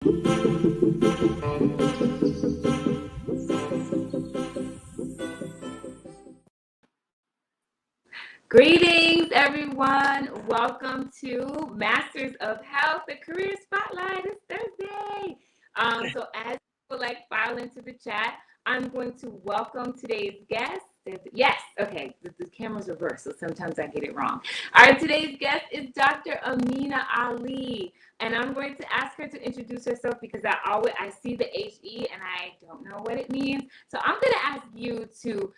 Greetings, everyone. Welcome to Masters of Health, the Career Spotlight. It's Thursday. So as people file into the chat, I'm going to welcome today's guest. Yes, okay, the camera's reversed, so sometimes I get it wrong. All right, today's guest is Dr. Ameena Ali, and I'm going to ask her to introduce herself because I see the HE and I don't know what it means. So I'm going to ask you to,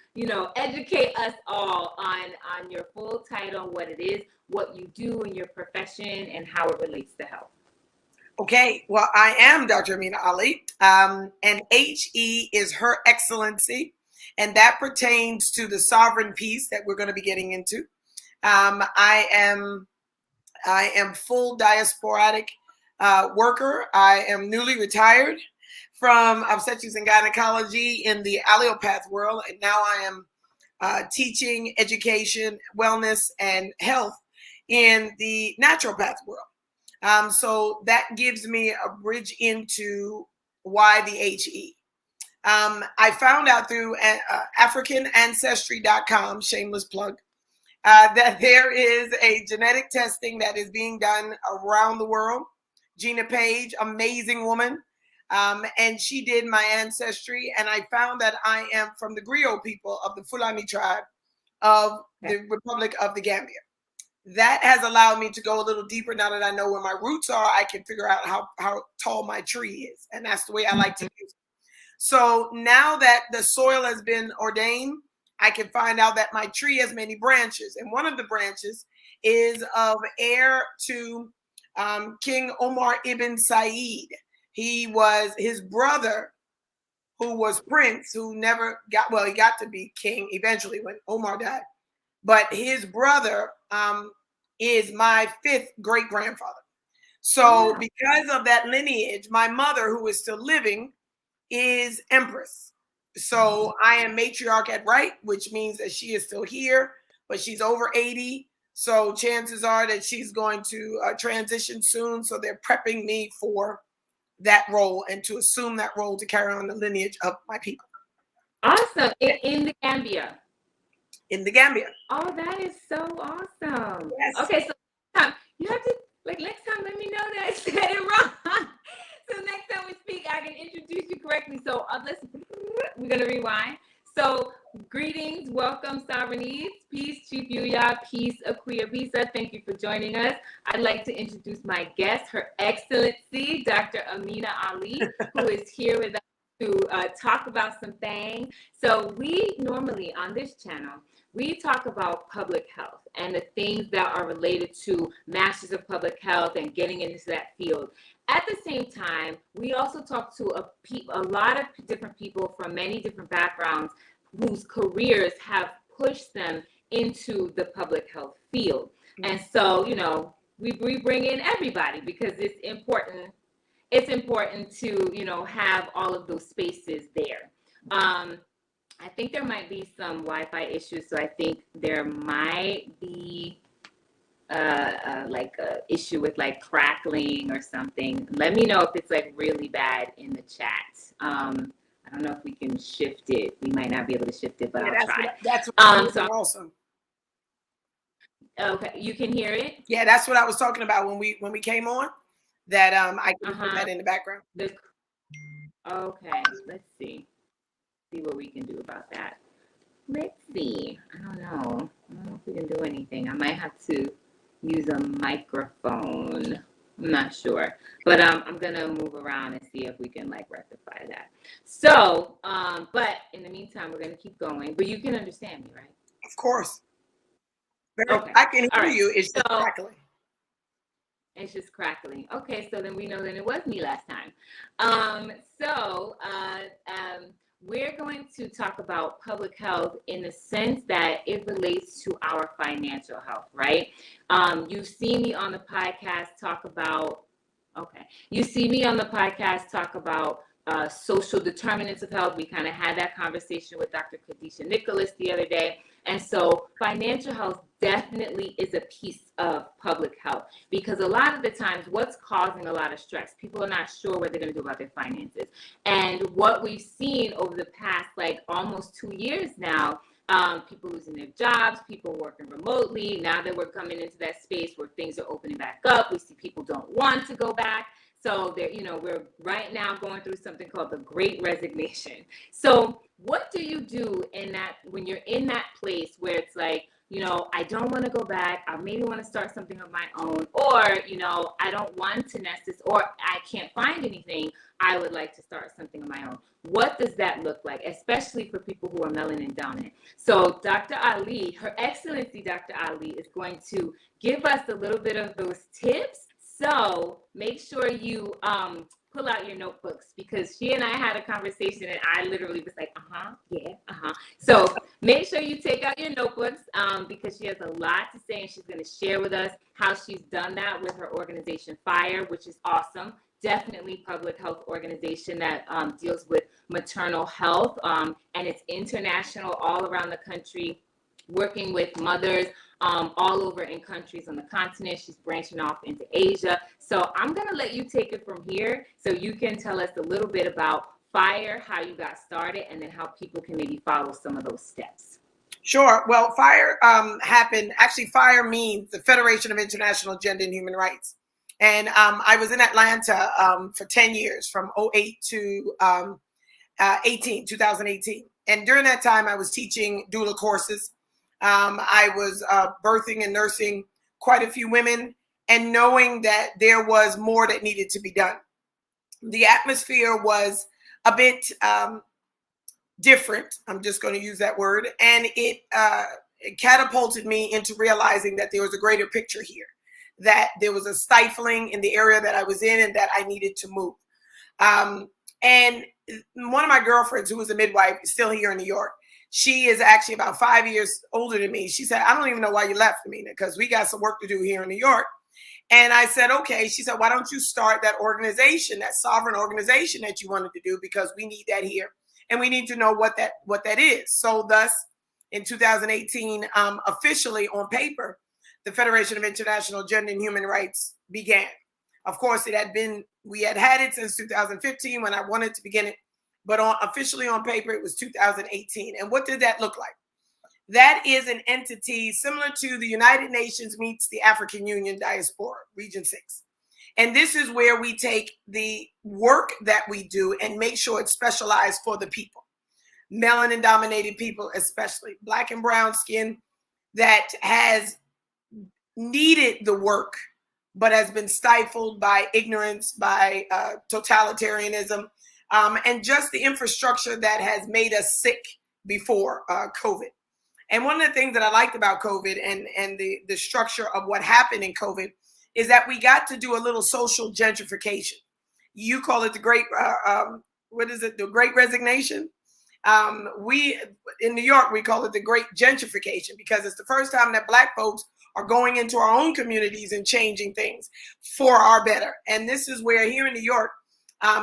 educate us all on your full title, what it is, what you do in your profession, and how it relates to health. Okay, well, I am Dr. Ameena Ali, and HE is Her Excellency, and that pertains to the sovereign piece that we're going to be getting into. I am full diasporatic worker. I am newly retired from obstetrics and gynecology in the allopath world, and now I am teaching education, wellness, and health in the naturopath world. So that gives me a bridge into why the HE. I found out through AfricanAncestry.com, shameless plug, that there is a genetic testing that is being done around the world. Gina Page, amazing woman, and she did my ancestry, and I found that I am from the griot people of the Fulani tribe of the Republic of the Gambia. That has allowed me to go a little deeper. Now that I know where my roots are, I can figure out how tall my tree is, and that's the way I like to use it. So now that the soil has been ordained, I can find out that my tree has many branches. And one of the branches is of heir to King Omar ibn Said. He was his brother, who was prince, who never got, well, he got to be king eventually when Omar died. But his brother is my fifth great-grandfather. So because of that lineage, my mother, who is still living, is empress. So I am matriarch at right, which means that she is still here, but she's over 80. So chances are that she's going to transition soon. So they're prepping me for that role and to assume that role to carry on the lineage of my people. Awesome. In the Gambia. In the Gambia. Oh, that is so awesome. Yes. Okay, so you have to, next time, let me know that I said it wrong. So next time we speak, I can introduce you correctly. So we're going to rewind. So greetings, welcome, Sovereignties, peace, Chief Yuya, peace, Akuya Visa. Thank you for joining us. I'd like to introduce my guest, Her Excellency, Dr. Ameena Ali, who is here with us to talk about some things. So we normally on this channel, we talk about public health and the things that are related to Masters of Public Health and getting into that field. At the same time, we also talk to a lot of different people from many different backgrounds whose careers have pushed them into the public health field. And so, we bring in everybody because it's important. It's important to, have all of those spaces there. I think there might be some Wi-Fi issues, so I think there might be a issue with crackling or something. Let me know if it's really bad in the chat. I don't know if we can shift it. We might not be able to shift it, but I'll try. That's awesome. Okay, you can hear it? Yeah, that's what I was talking about when we came on. That I can put that in the background. Okay, let's see what we can do about that. Let's see. I don't know if we can do anything. I might have to use a microphone. I'm not sure, but I'm gonna move around and see if we can rectify that. So, but in the meantime, we're gonna keep going. But you can understand me, right? Of course. Okay. I can hear you. It's just crackling. It's just crackling. Okay, so then we know that it was me last time. We're going to talk about public health in the sense that it relates to our financial health, right? You see me on the podcast talk about social determinants of health. We kind of had that conversation with Dr. Khadisha Nicholas the other day. And so financial health definitely is a piece of public health, because a lot of the times what's causing a lot of stress, people are not sure what they're going to do about their finances. And what we've seen over the past like almost 2 years now, people losing their jobs, people working remotely. Now that we're coming into that space where things are opening back up, we see people don't want to go back. So there, we're right now going through something called the Great Resignation. So what do you do in that, when you're in that place where it's like, I don't want to go back, I maybe want to start something of my own, or, I don't want to nest this, or I can't find anything, I would like to start something of my own. What does that look like, especially for people who are melanin dominant? So Dr. Ali, Her Excellency Dr. Ali, is going to give us a little bit of those tips. So make sure you pull out your notebooks, because she and I had a conversation and I literally was like, yeah. So make sure you take out your notebooks because she has a lot to say, and she's going to share with us how she's done that with her organization FIGHR, which is awesome. Definitely public health organization that deals with maternal health, and it's international, all around the country, working with mothers all over in countries on the continent. She's branching off into Asia. So I'm going to let you take it from here so you can tell us a little bit about FIGHR, how you got started, and then how people can maybe follow some of those steps. Sure. Well, FIGHR happened. Actually, FIGHR means the Federation of International Gender and Human Rights. And I was in Atlanta for 10 years, from 2008 to 2018. And during that time, I was teaching doula courses. I was birthing and nursing quite a few women, and knowing that there was more that needed to be done. The atmosphere was a bit different. I'm just going to use that word. And it catapulted me into realizing that there was a greater picture here, that there was a stifling in the area that I was in, and that I needed to move. And one of my girlfriends, who was a midwife, is still here in New York. She is actually about 5 years older than me. She said, I don't even know why you left, Ameena, because we got some work to do here in New York. And I said, okay. She said, why don't you start that organization, that sovereign organization that you wanted to do, because we need that here. And we need to know what that is. So thus, in 2018, officially on paper, the Federation of International Gender and Human Rights began. Of course, we had it since 2015 when I wanted to begin it. But officially on paper, it was 2018. And what did that look like? That is an entity similar to the United Nations meets the African Union Diaspora, Region 6. And this is where we take the work that we do and make sure it's specialized for the people. Melanin-dominated people, especially Black and brown skin, that has needed the work, but has been stifled by ignorance, by totalitarianism, and just the infrastructure that has made us sick before COVID. And one of the things that I liked about COVID and the structure of what happened in COVID is that we got to do a little social gentrification. You call it the Great, the Great Resignation. We in New York, we call it the Great Gentrification, because it's the first time that Black folks are going into our own communities and changing things for our better. And this is where here in New York,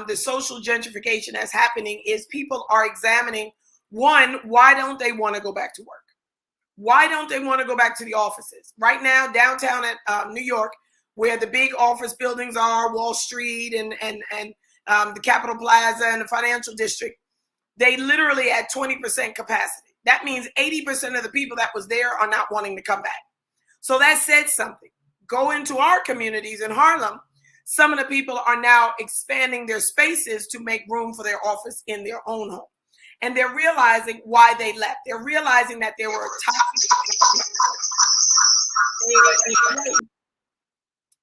the social gentrification that's happening is people are examining, one, why don't they want to go back to work? Why don't they want to go back to the offices? Right now, downtown at New York, where the big office buildings are, Wall Street and the Capitol Plaza and the financial district, they literally at 20% capacity. That means 80% of the people that was there are not wanting to come back. So that said something. Go into our communities in Harlem. Some of the people are now expanding their spaces to make room for their office in their own home. And they're realizing why they left. They're realizing that there were toxic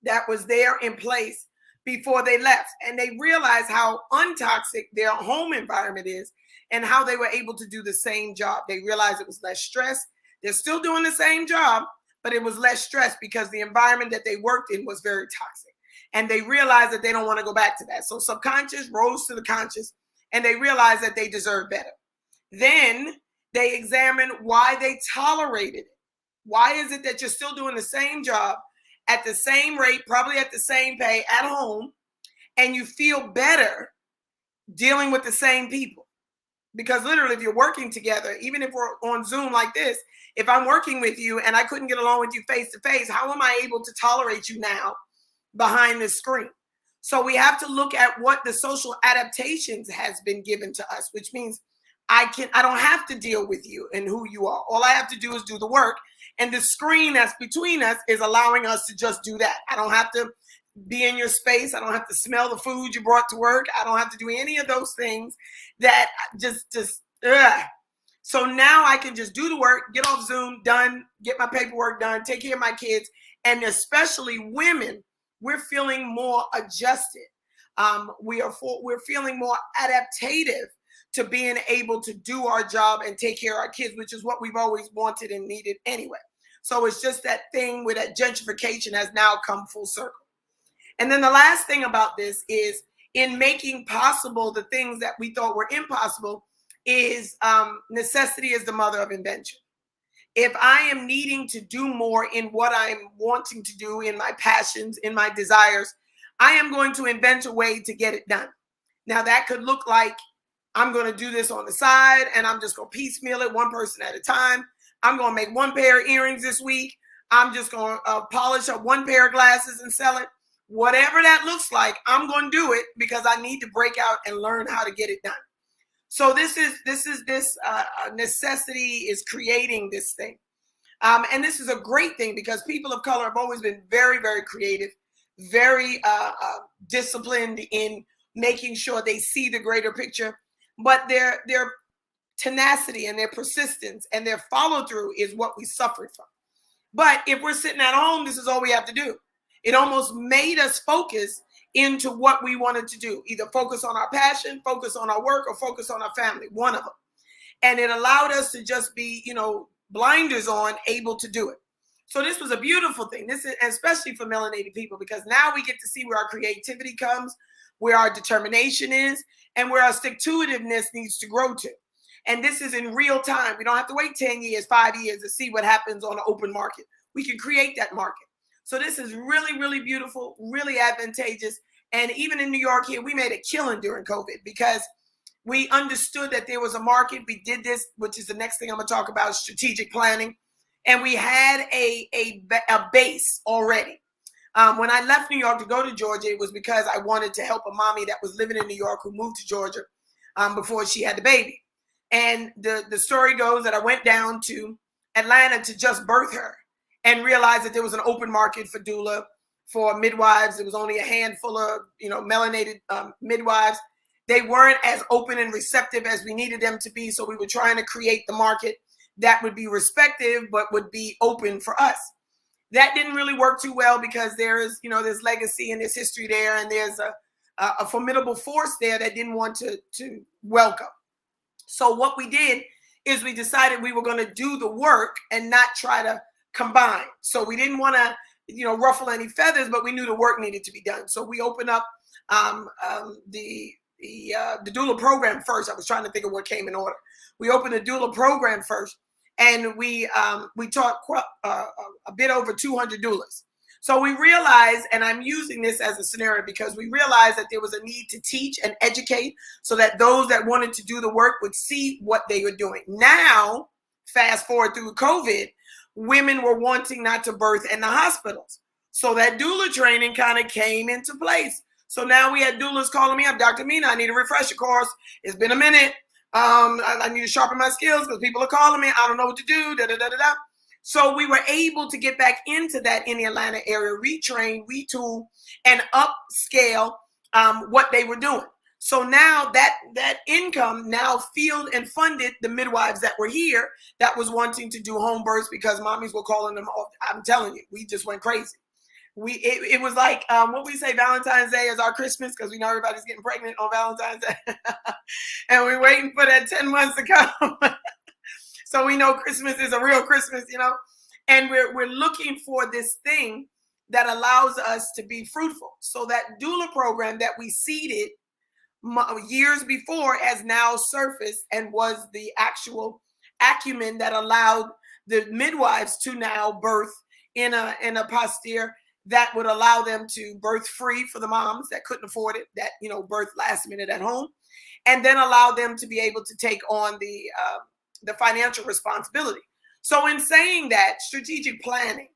that was there in place before they left. And they realized how untoxic their home environment is and how they were able to do the same job. They realized it was less stress. They're still doing the same job, but it was less stress because the environment that they worked in was very toxic. And they realized that they don't want to go back to that. So subconscious rose to the conscious, and they realized that they deserve better. Then they examined why they tolerated it. Why is it that you're still doing the same job at the same rate, probably at the same pay at home, and you feel better dealing with the same people? Because literally, if you're working together, even if we're on Zoom like this, if I'm working with you and I couldn't get along with you face to face, how am I able to tolerate you now behind the screen? So we have to look at what the social adaptations has been given to us, which means I don't have to deal with you and who you are. All I have to do is do the work. And the screen that's between us is allowing us to just do that. I don't have to be in your space. I don't have to smell the food you brought to work. I don't have to do any of those things that just ugh. So now I can just do the work, get off Zoom, done, get my paperwork done, take care of my kids. And especially women, we're feeling more adjusted. We're feeling more adaptative to being able to do our job and take care of our kids, which is what we've always wanted and needed anyway. So it's just that thing where that gentrification has now come full circle. And then the last thing about this is, in making possible the things that we thought were impossible, is necessity is the mother of invention. If I am needing to do more in what I'm wanting to do, in my passions, in my desires, I am going to invent a way to get it done. Now that could look like I'm going to do this on the side and I'm just going to piecemeal it one person at a time. I'm going to make one pair of earrings this week. I'm just going to polish up one pair of glasses and sell it. Whatever that looks like, I'm going to do it because I need to break out and learn how to get it done. So this necessity is creating this thing. And this is a great thing because people of color have always been very, very creative, very disciplined in making sure they see the greater picture. But their tenacity and their persistence and their follow through is what we suffered from. But if we're sitting at home, this is all we have to do. It almost made us focus into what we wanted to do, either focus on our passion, focus on our work, or focus on our family, one of them. And it allowed us to just be, blinders on, able to do it. So this was a beautiful thing. This is especially for melanated people, because now we get to see where our creativity comes, where our determination is, and where our stick-to-itiveness needs to grow to. And this is in real time. We don't have to wait 10 years, 5 years to see what happens on an open market. We can create that market. So this is really, really beautiful, really advantageous. And even in New York here, we made a killing during COVID because we understood that there was a market. We did this, which is the next thing I'm going to talk about, strategic planning. And we had a base already. When I left New York to go to Georgia, it was because I wanted to help a mommy that was living in New York who moved to Georgia before she had the baby. And the story goes that I went down to Atlanta to just birth her and realized that there was an open market for doula, for midwives. There was only a handful of, melanated midwives. They weren't as open and receptive as we needed them to be. So we were trying to create the market that would be respective, but would be open for us. That didn't really work too well because there's legacy and there's history there. And there's a formidable force there that didn't want to welcome. So what we did is we decided we were going to do the work and not try to combine. So we didn't want to, ruffle any feathers, but we knew the work needed to be done. So we opened up the doula program first. I was trying to think of what came in order. We opened the doula program first, and we taught a bit over 200 doulas. So we realized, and I'm using this as a scenario because we realized that there was a need to teach and educate so that those that wanted to do the work would see what they were doing. Now, fast forward through COVID, women were wanting not to birth in the hospitals. So that doula training kind of came into place. So now we had doulas calling me up, Dr. Ameena, I need a refresher course. It's been a minute. I need to sharpen my skills because people are calling me. I don't know what to do. So we were able to get back into that in the Atlanta area, retrain, retool, and upscale what they were doing. So now that income now fueled and funded the midwives that were here that was wanting to do home births because mommies were calling them off. I'm telling you, we just went crazy. It was like what we say, Valentine's Day is our Christmas because we know everybody's getting pregnant on Valentine's Day. And we're waiting for that 10 months to come. So we know Christmas is a real Christmas, and we're looking for this thing that allows us to be fruitful. So that doula program that we seeded years before has now surfaced and was the actual acumen that allowed the midwives to now birth in a posture that would allow them to birth free for the moms that couldn't afford it, that, birth last minute at home, and then allow them to be able to take on the financial responsibility. So in saying that, strategic planning,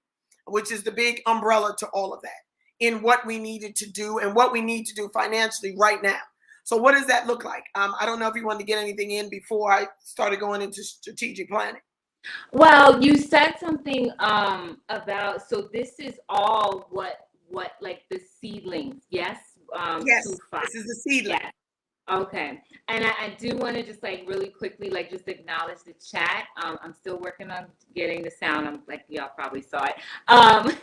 which is the big umbrella to all of that, in what we needed to do and what we need to do financially right now. So what does that look like? I don't know if you wanted to get anything in before I started going into strategic planning. Well, you said something about, so this is all what like the seedlings, yes? Yes, 2-5. this is the seedling. Yes. Okay. And I do want to just like really quickly, like just acknowledge the chat. I'm still working on getting the sound. I'm like, y'all probably saw it.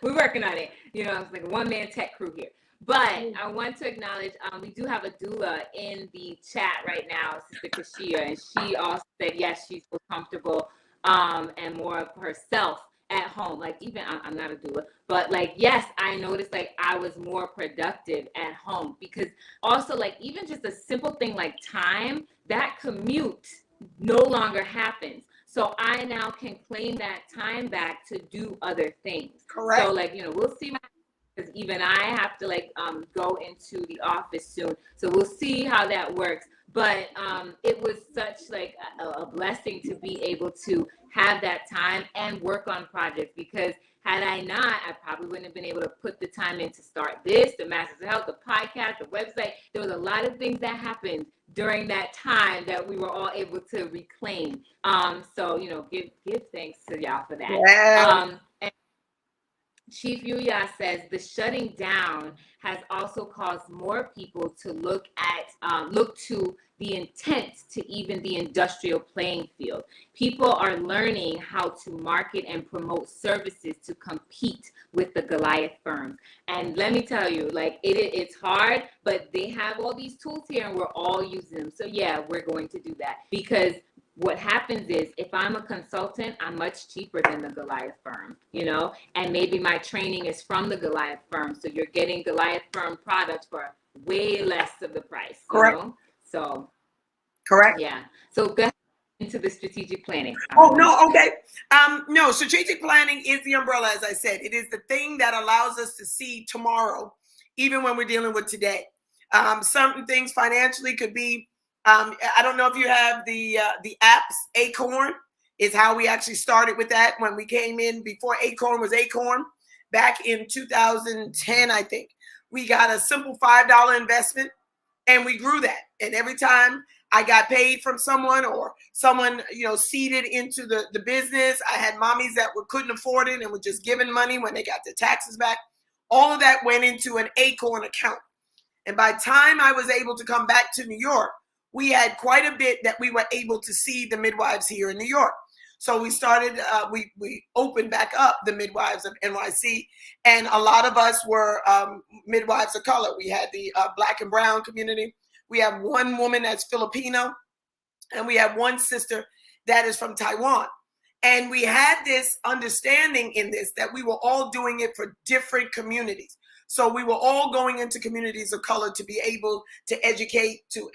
We're working on it. It's like a one-man tech crew here. But I want to acknowledge, we do have a doula in the chat right now, Sister Kashia, and she also said, yes, she's so comfortable and more of herself at home. Like, even I'm not a doula, but like, yes, I noticed like I was more productive at home, because also like even just a simple thing like time, that commute no longer happens. So I now can claim that time back to do other things. Correct. So like, we'll see, because even I have to like go into the office soon. So we'll see how that works. But it was such like a blessing to be able to have that time and work on projects, because had I not, I probably wouldn't have been able to put the time in to start this, the Masters of Health, the podcast, the website. There was a lot of things that happened during that time that we were all able to reclaim. So, give thanks to y'all for that. Yeah. And Chief Yuya says the shutting down has also caused more people to look to the intent to even the industrial playing field. People are learning how to market and promote services to compete with the Goliath firms. And let me tell you, like it's hard, but they have all these tools here and we're all using them. So yeah, we're going to do that, because what happens is if I'm a consultant, I'm much cheaper than the Goliath firm, and maybe my training is from the Goliath firm. So you're getting Goliath firm products for way less of the price. Correct. So correct. Yeah. So go ahead into the strategic planning. Oh, no. Okay. No, strategic planning is the umbrella. As I said, it is the thing that allows us to see tomorrow, even when we're dealing with today. Certain things financially could be, I don't know if you have the apps. Acorn is how we actually started with that when we came in before Acorn was Acorn back in 2010, I think. We got a simple $5 investment and we grew that. And every time I got paid from someone or someone, seeded into the business, I had mommies that couldn't afford it and were just giving money when they got their taxes back. All of that went into an Acorn account. And by the time I was able to come back to New York, we had quite a bit that we were able to see the midwives here in New York. So we started, we opened back up the Midwives of NYC, and a lot of us were midwives of color. We had the Black and brown community. We have one woman that's Filipino, and we have one sister that is from Taiwan. And we had this understanding in this that we were all doing it for different communities. So we were all going into communities of color to be able to educate, to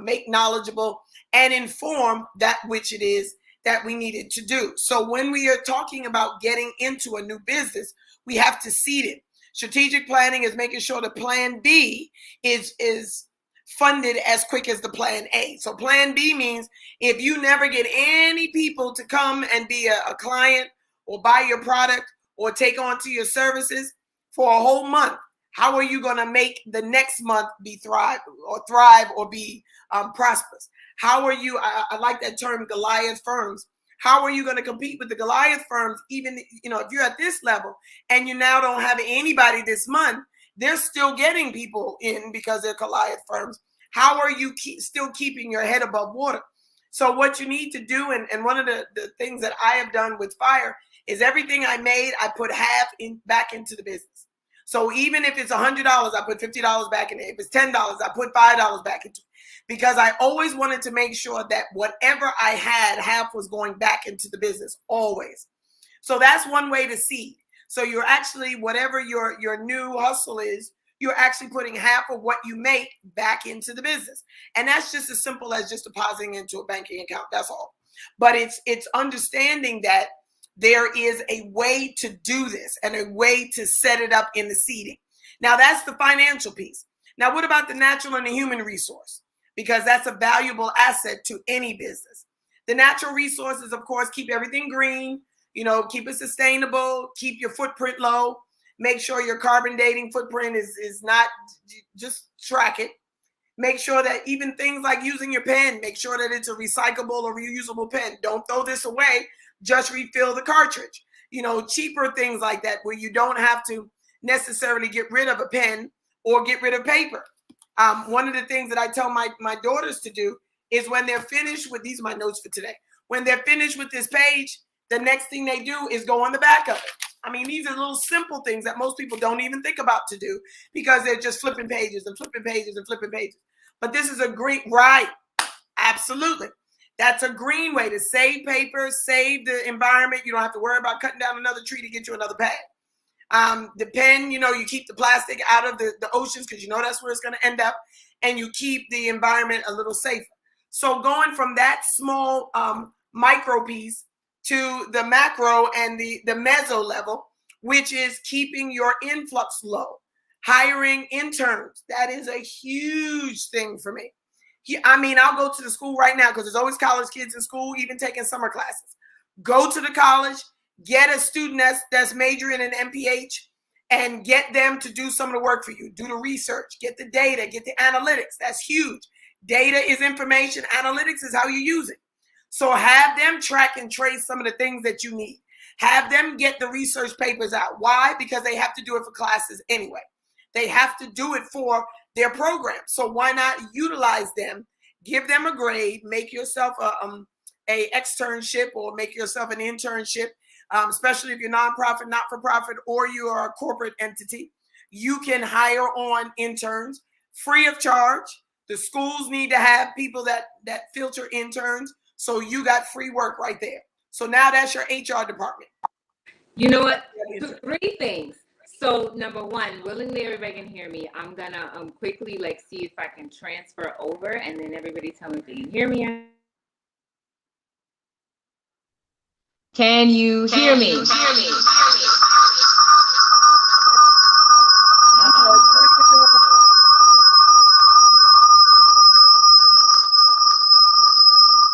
make knowledgeable and inform that which it is that we needed to do. So when we are talking about getting into a new business, we have to seed it. Strategic planning is making sure the plan B is funded as quick as the plan A. So plan B means if you never get any people to come and be a client or buy your product or take on to your services for a whole month, how are you going to make the next month be thrive or be prosperous? How are you, I like that term, Goliath firms. How are you going to compete with the Goliath firms? Even, if you're at this level and you now don't have anybody this month, they're still getting people in because they're Goliath firms. How are you still keeping your head above water? So what you need to do, and one of the things that I have done with FIGHR is everything I made, I put half back into the business. So even if it's $100, I put $50 back in it. If it's $10, I put $5 back into it. Because I always wanted to make sure that whatever I had, half was going back into the business, always. So that's one way to seed. So you're actually, whatever your new hustle is, you're actually putting half of what you make back into the business. And that's just as simple as just depositing into a banking account. That's all. But it's understanding that there is a way to do this and a way to set it up in the seating. Now, that's the financial piece. Now, what about the natural and the human resource? Because that's a valuable asset to any business. The natural resources, of course, keep everything green, keep it sustainable, keep your footprint low, make sure your carbon dating footprint is not, just track it. Make sure that even things like using your pen, make sure that it's a recyclable or reusable pen. Don't throw this away, just refill the cartridge. Cheaper things like that where you don't have to necessarily get rid of a pen or get rid of paper. One of the things that I tell my daughters to do is when they're finished with, these are my notes for today, when they're finished with this page, the next thing they do is go on the back of it. I mean, these are little simple things that most people don't even think about to do because they're just flipping pages and flipping pages and flipping pages. But this is a great, right? Absolutely. That's a green way to save paper, save the environment. You don't have to worry about cutting down another tree to get you another pad. The pen, you keep the plastic out of the oceans because that's where it's going to end up. And you keep the environment a little safer. So going from that small micro piece to the macro and the meso level, which is keeping your influx low, hiring interns. That is a huge thing for me. I'll go to the school right now because there's always college kids in school, even taking summer classes. Go to the college, get a student that's majoring in MPH and get them to do some of the work for you. Do the research, get the data, get the analytics. That's huge. Data is information. Analytics is how you use it. So have them track and trace some of the things that you need. Have them get the research papers out. Why? Because they have to do it for classes anyway. They have to do it for their program. So why not utilize them, give them a grade, make yourself a externship or make yourself an internship, especially if you're nonprofit, not-for-profit, or you are a corporate entity. You can hire on interns free of charge. The schools need to have people that filter interns. So you got free work right there. So now that's your HR department. You know what? 3 things. So number one, willingly everybody can hear me. I'm gonna quickly see if I can transfer over, and then everybody tell me if they can hear me. Can you hear me?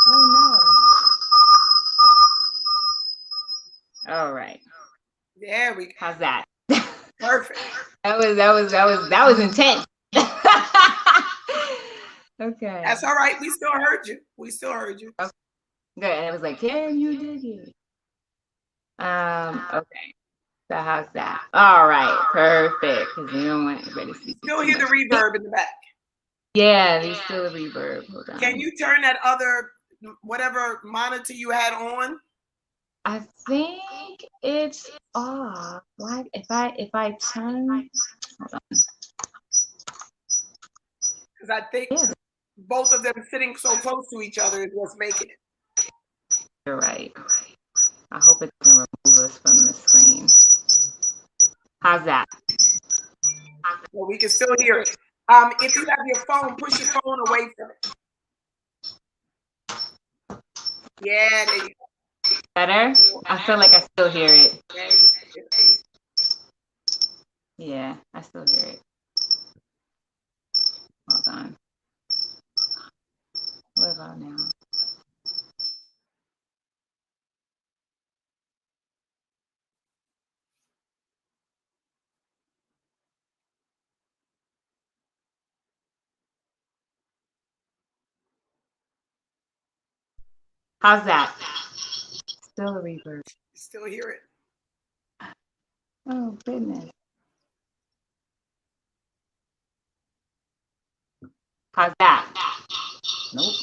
Oh no. All right. There we go. How's that? Perfect. That was intense. Okay. That's all right. We still heard you. Okay. Good. And it was like, can you dig it? Okay. So how's that? All right. Perfect. Because you don't want everybody to see. Still hear the reverb in the back. Yeah, there's still a reverb. Hold on. Can you turn that other whatever monitor you had on? I think it's off. Why? If I turn, hold on. Because I think both of them sitting so close to each other is what's making it. You're right. I hope it doesn't remove us from the screen. How's that? Well, we can still hear it. If you have your phone, push your phone away from it. Yeah, there you go. Better? I feel like I still hear it. Yeah, I still hear it. Hold on. What about now? How's that? Still a reverb. Still hear it. Oh, goodness. How's that? Nope.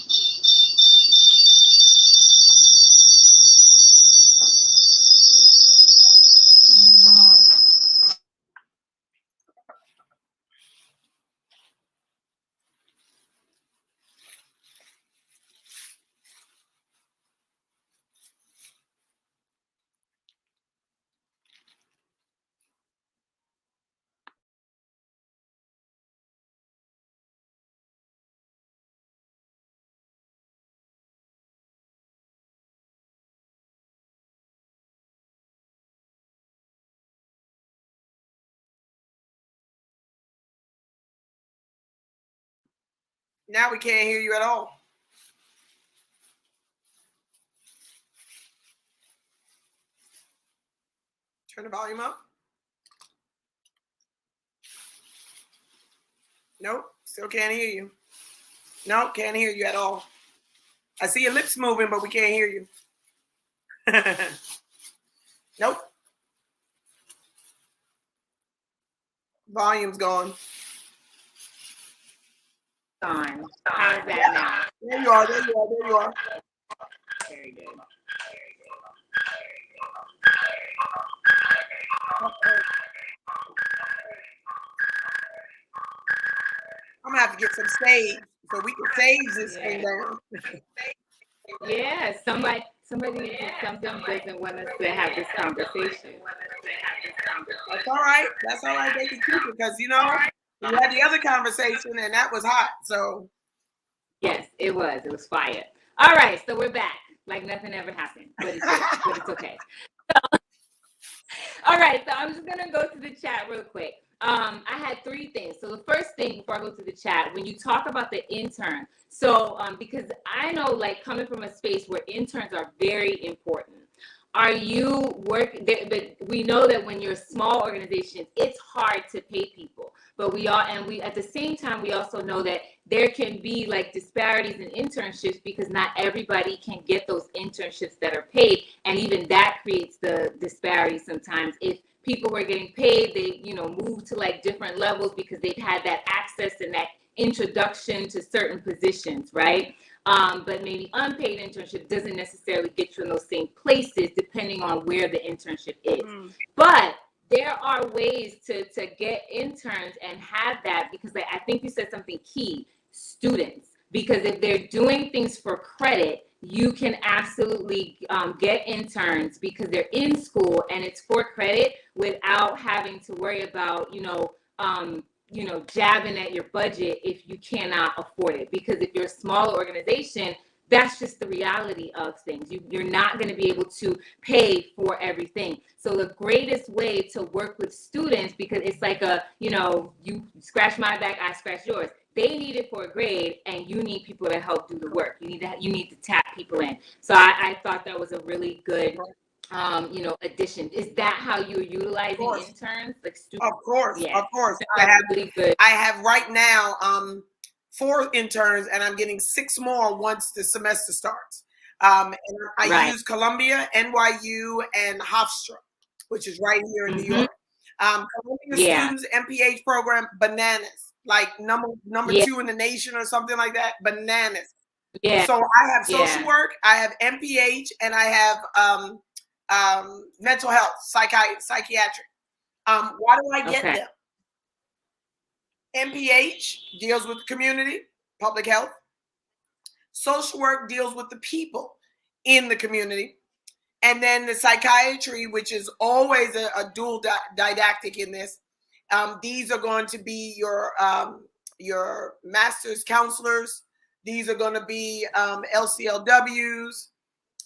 Now we can't hear you at all. Turn the volume up. Nope, still can't hear you. Nope, can't hear you at all. I see your lips moving, but we can't hear you. Nope. Volume's gone. On. How's that now? There you are, there you are, there you are. Very good. I'm gonna have to get some sage so we can sage this thing down. Yeah, somebody doesn't want us to have this conversation. That's all right. That's all right. They can keep it because, you know, we had the other conversation and that was hot. So. Yes, it was. It was fire. All right, so we're back. Like nothing ever happened, but it's okay. So, all right, so I'm just going to go to the chat real quick. I had 3 things. So the first thing before I go to the chat, when you talk about the intern, so because I know like coming from a space where interns are very important. Are you but we know that when you're a small organization, it's hard to pay people. But we at the same time, we also know that there can be like disparities in internships because not everybody can get those internships that are paid. And even that creates the disparity sometimes. If people were getting paid, they, move to like different levels because they've had that access and that introduction to certain positions, right? But maybe unpaid internship doesn't necessarily get you in those same places depending on where the internship is. But there are ways to get interns and have that, because I think you said something key, students. Because if they're doing things for credit, you can absolutely get interns because they're in school and it's for credit without having to worry about, jabbing at your budget if you cannot afford it. Because if you're a smaller organization, that's just the reality of things. You're not going to be able to pay for everything. So the greatest way to work with students, because it's like you scratch my back, I scratch yours. They need it for a grade, and you need people to help do the work. You need to tap people in. So I thought that was a really good addition. Is that how you're utilizing interns? Like students? Of course, Yeah. of course. Really good. I have right now 4 interns, and I'm getting 6 more once the semester starts. And I use Columbia, NYU, and Hofstra, which is right here in New York. Columbia students MPH program, bananas, like number 2 in the nation or something like that. Bananas. Yeah. So I have social work, I have MPH, and I have mental health, psychiatric. Why do I get them? MPH deals with the community, public health. Social work deals with the people in the community. And then the psychiatry, which is always a dual didactic in this. These are going to be your master's counselors. These are going to be LCLWs.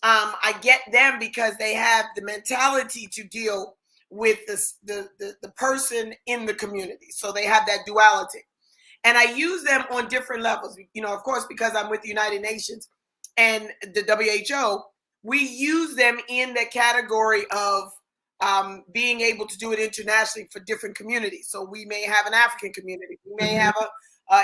I get them because they have the mentality to deal with the person in the community. So they have that duality. And I use them on different levels. Of course, because I'm with the United Nations and the WHO, we use them in the category of being able to do it internationally for different communities. So we may have an African community. We may have a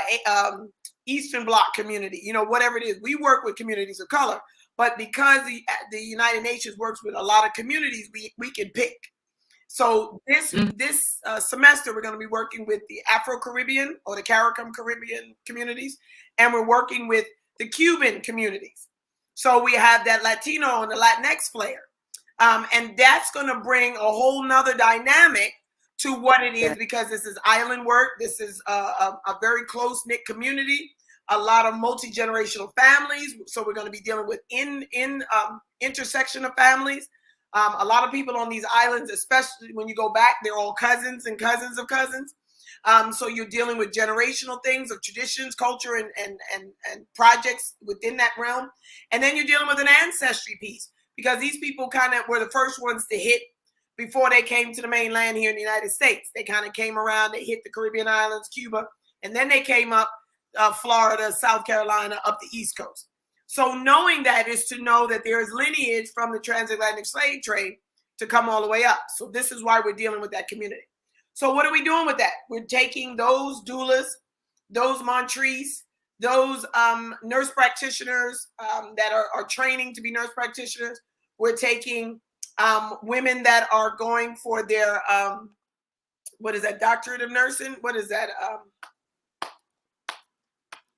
Eastern Bloc community, whatever it is. We work with communities of color. But because the United Nations works with a lot of communities, we can pick. So this semester, we're going to be working with the Afro-Caribbean or the Caribbean communities, and we're working with the Cuban communities. So we have that Latino and the Latinx flair. And that's going to bring a whole nother dynamic to what it is, because this is island work. This is a very close-knit community, a lot of multi-generational families. So we're going to be dealing with intersection of families. A lot of people on these islands, especially when you go back, they're all cousins and cousins of cousins. So you're dealing with generational things of traditions, culture, and projects within that realm. And then you're dealing with an ancestry piece, because these people kind of were the first ones to hit before they came to the mainland here in the United States. They kind of came around, they hit the Caribbean islands, Cuba, and then they came up Florida, South Carolina, up the East Coast. So knowing that is to know that there is lineage from the transatlantic slave trade to come all the way up. So this is why we're dealing with that community. So what are we doing with that? We're taking those doulas, those Montrese, those nurse practitioners that are training to be nurse practitioners. We're taking women that are going for their, what is that, doctorate of nursing? What is that?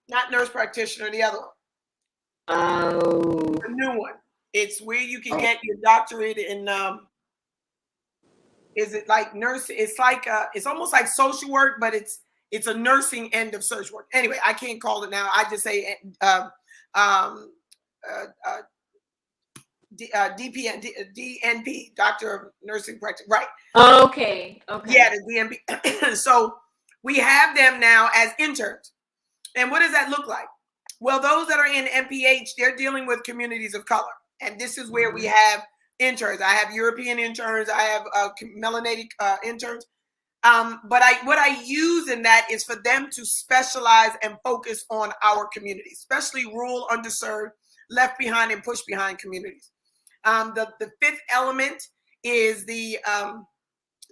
Not nurse practitioner, the other one. Oh. The new one. It's where you can get your doctorate in, is it like nurse? It's like, it's almost like social work, but it's a nursing end of social work. Anyway, I can't call it now. I just say DNP, Doctor of Nursing Practice. Right. Okay. Yeah, the DNP. So we have them now as interns. And what does that look like? Well, those that are in MPH, they're dealing with communities of color. And this is where we have interns. I have European interns. I have melanated interns. But what I use in that is for them to specialize and focus on our community, especially rural, underserved, left behind, and pushed behind communities. The fifth element is the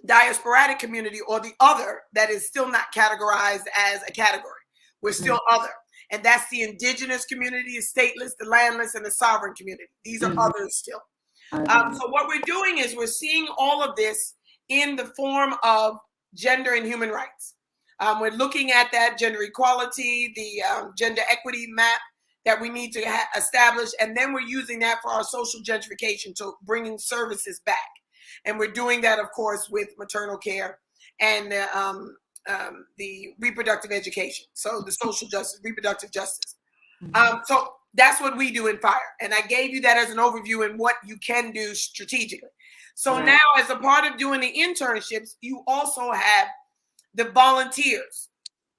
diasporatic community, or the other, that is still not categorized as a category. We're still other. And that's the indigenous community, the stateless, the landless, and the sovereign community. These are others still. So what we're doing is we're seeing all of this in the form of gender and human rights. We're looking at that gender equality, the gender equity map that we need to establish. And then we're using that for our social gentrification, so bringing services back. And we're doing that, of course, with maternal care and the reproductive education. So the social justice, reproductive justice. So that's what we do in FIGHR. And I gave you that as an overview in what you can do strategically. So now, as a part of doing the internships, you also have the volunteers.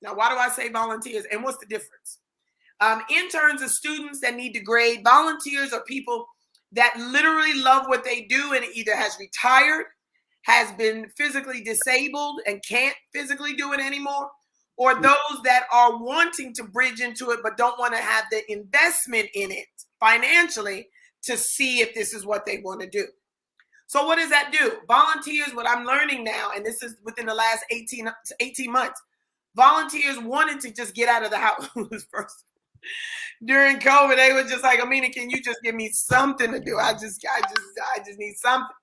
Now, why do I say volunteers? And what's the difference? Interns are students that need to grade. Volunteers are people that literally love what they do and either has retired, has been physically disabled and can't physically do it anymore, or those that are wanting to bridge into it but don't want to have the investment in it financially to see if this is what they want to do. So what does that do? Volunteers, what I'm learning now, and this is within the last 18 months, volunteers wanted to just get out of the house first. During COVID, they were just like, Ameena, can you just give me something to do? I just need something.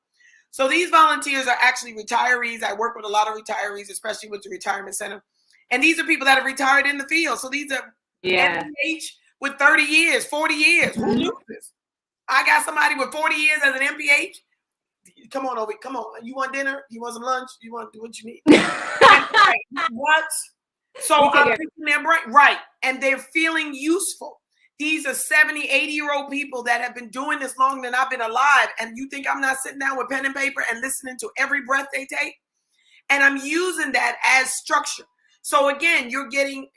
So these volunteers are actually retirees. I work with a lot of retirees, especially with the retirement center. And these are people that have retired in the field. So these are MPH with 30 years, 40 years. Who knew this? I got somebody with 40 years as an MPH. Come on over. Come on. You want dinner? You want some lunch? You want to do what you need? What? So I'm picking their brain. Right. And they're feeling useful. These are 70, 80-year-old people that have been doing this longer than I've been alive. And you think I'm not sitting down with pen and paper and listening to every breath they take? And I'm using that as structure. So again, you're getting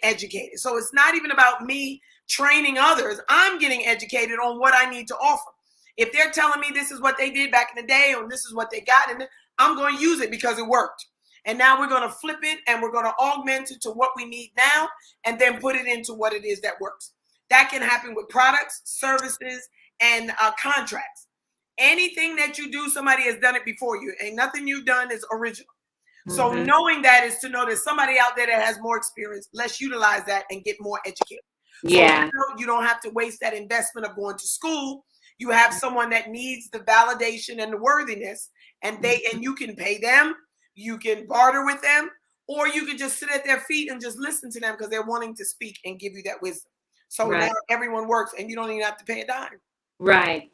educated. So it's not even about me training others. I'm getting educated on what I need to offer. If they're telling me this is what they did back in the day, or this is what they got, and I'm going to use it because it worked. And now we're going to flip it and we're going to augment it to what we need now, and then put it into what it is that works. That can happen with products, services, and contracts. Anything that you do, somebody has done it before you. Ain't nothing you've done is original. So knowing that is to know there's somebody out there that has more experience. Let's utilize that and get more educated. So you don't have to waste that investment of going to school. You have someone that needs the validation and the worthiness, and you can pay them. You can barter with them, or you can just sit at their feet and just listen to them because they're wanting to speak and give you that wisdom. So now everyone works, and you don't even have to pay a dime. Right.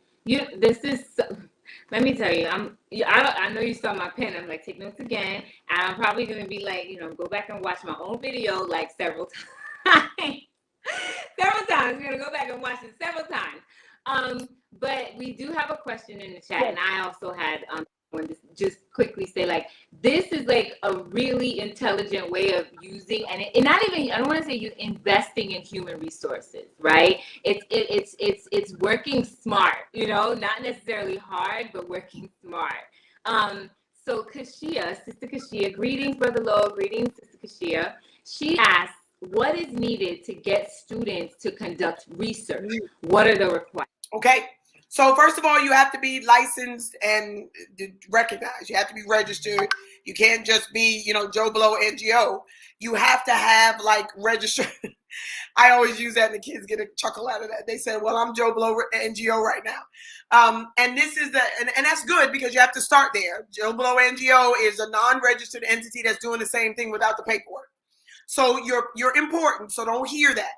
Let me tell you, I know you saw my pen. I'm like, take notes again. And I'm probably going to be like, go back and watch my own video like several times. Several times. We're going to go back and watch it several times. But we do have a question in the chat. And I also had just quickly say, like, this is like a really intelligent way of using, and not even, I don't want to say you investing in human resources, right? It's working smart, not necessarily hard, but working smart. So Kashia, Sister Kashia, greetings, Brother Lo, greetings, Sister Kashia. She asks, what is needed to get students to conduct research? What are the requirements? Okay. So first of all, you have to be licensed and recognized. You have to be registered. You can't just be, Joe Blow NGO. You have to have like registered. I always use that and the kids get a chuckle out of that. They say, well, I'm Joe Blow NGO right now. And this is and that's good because you have to start there. Joe Blow NGO is a non-registered entity that's doing the same thing without the paperwork. So you're important. So don't hear that.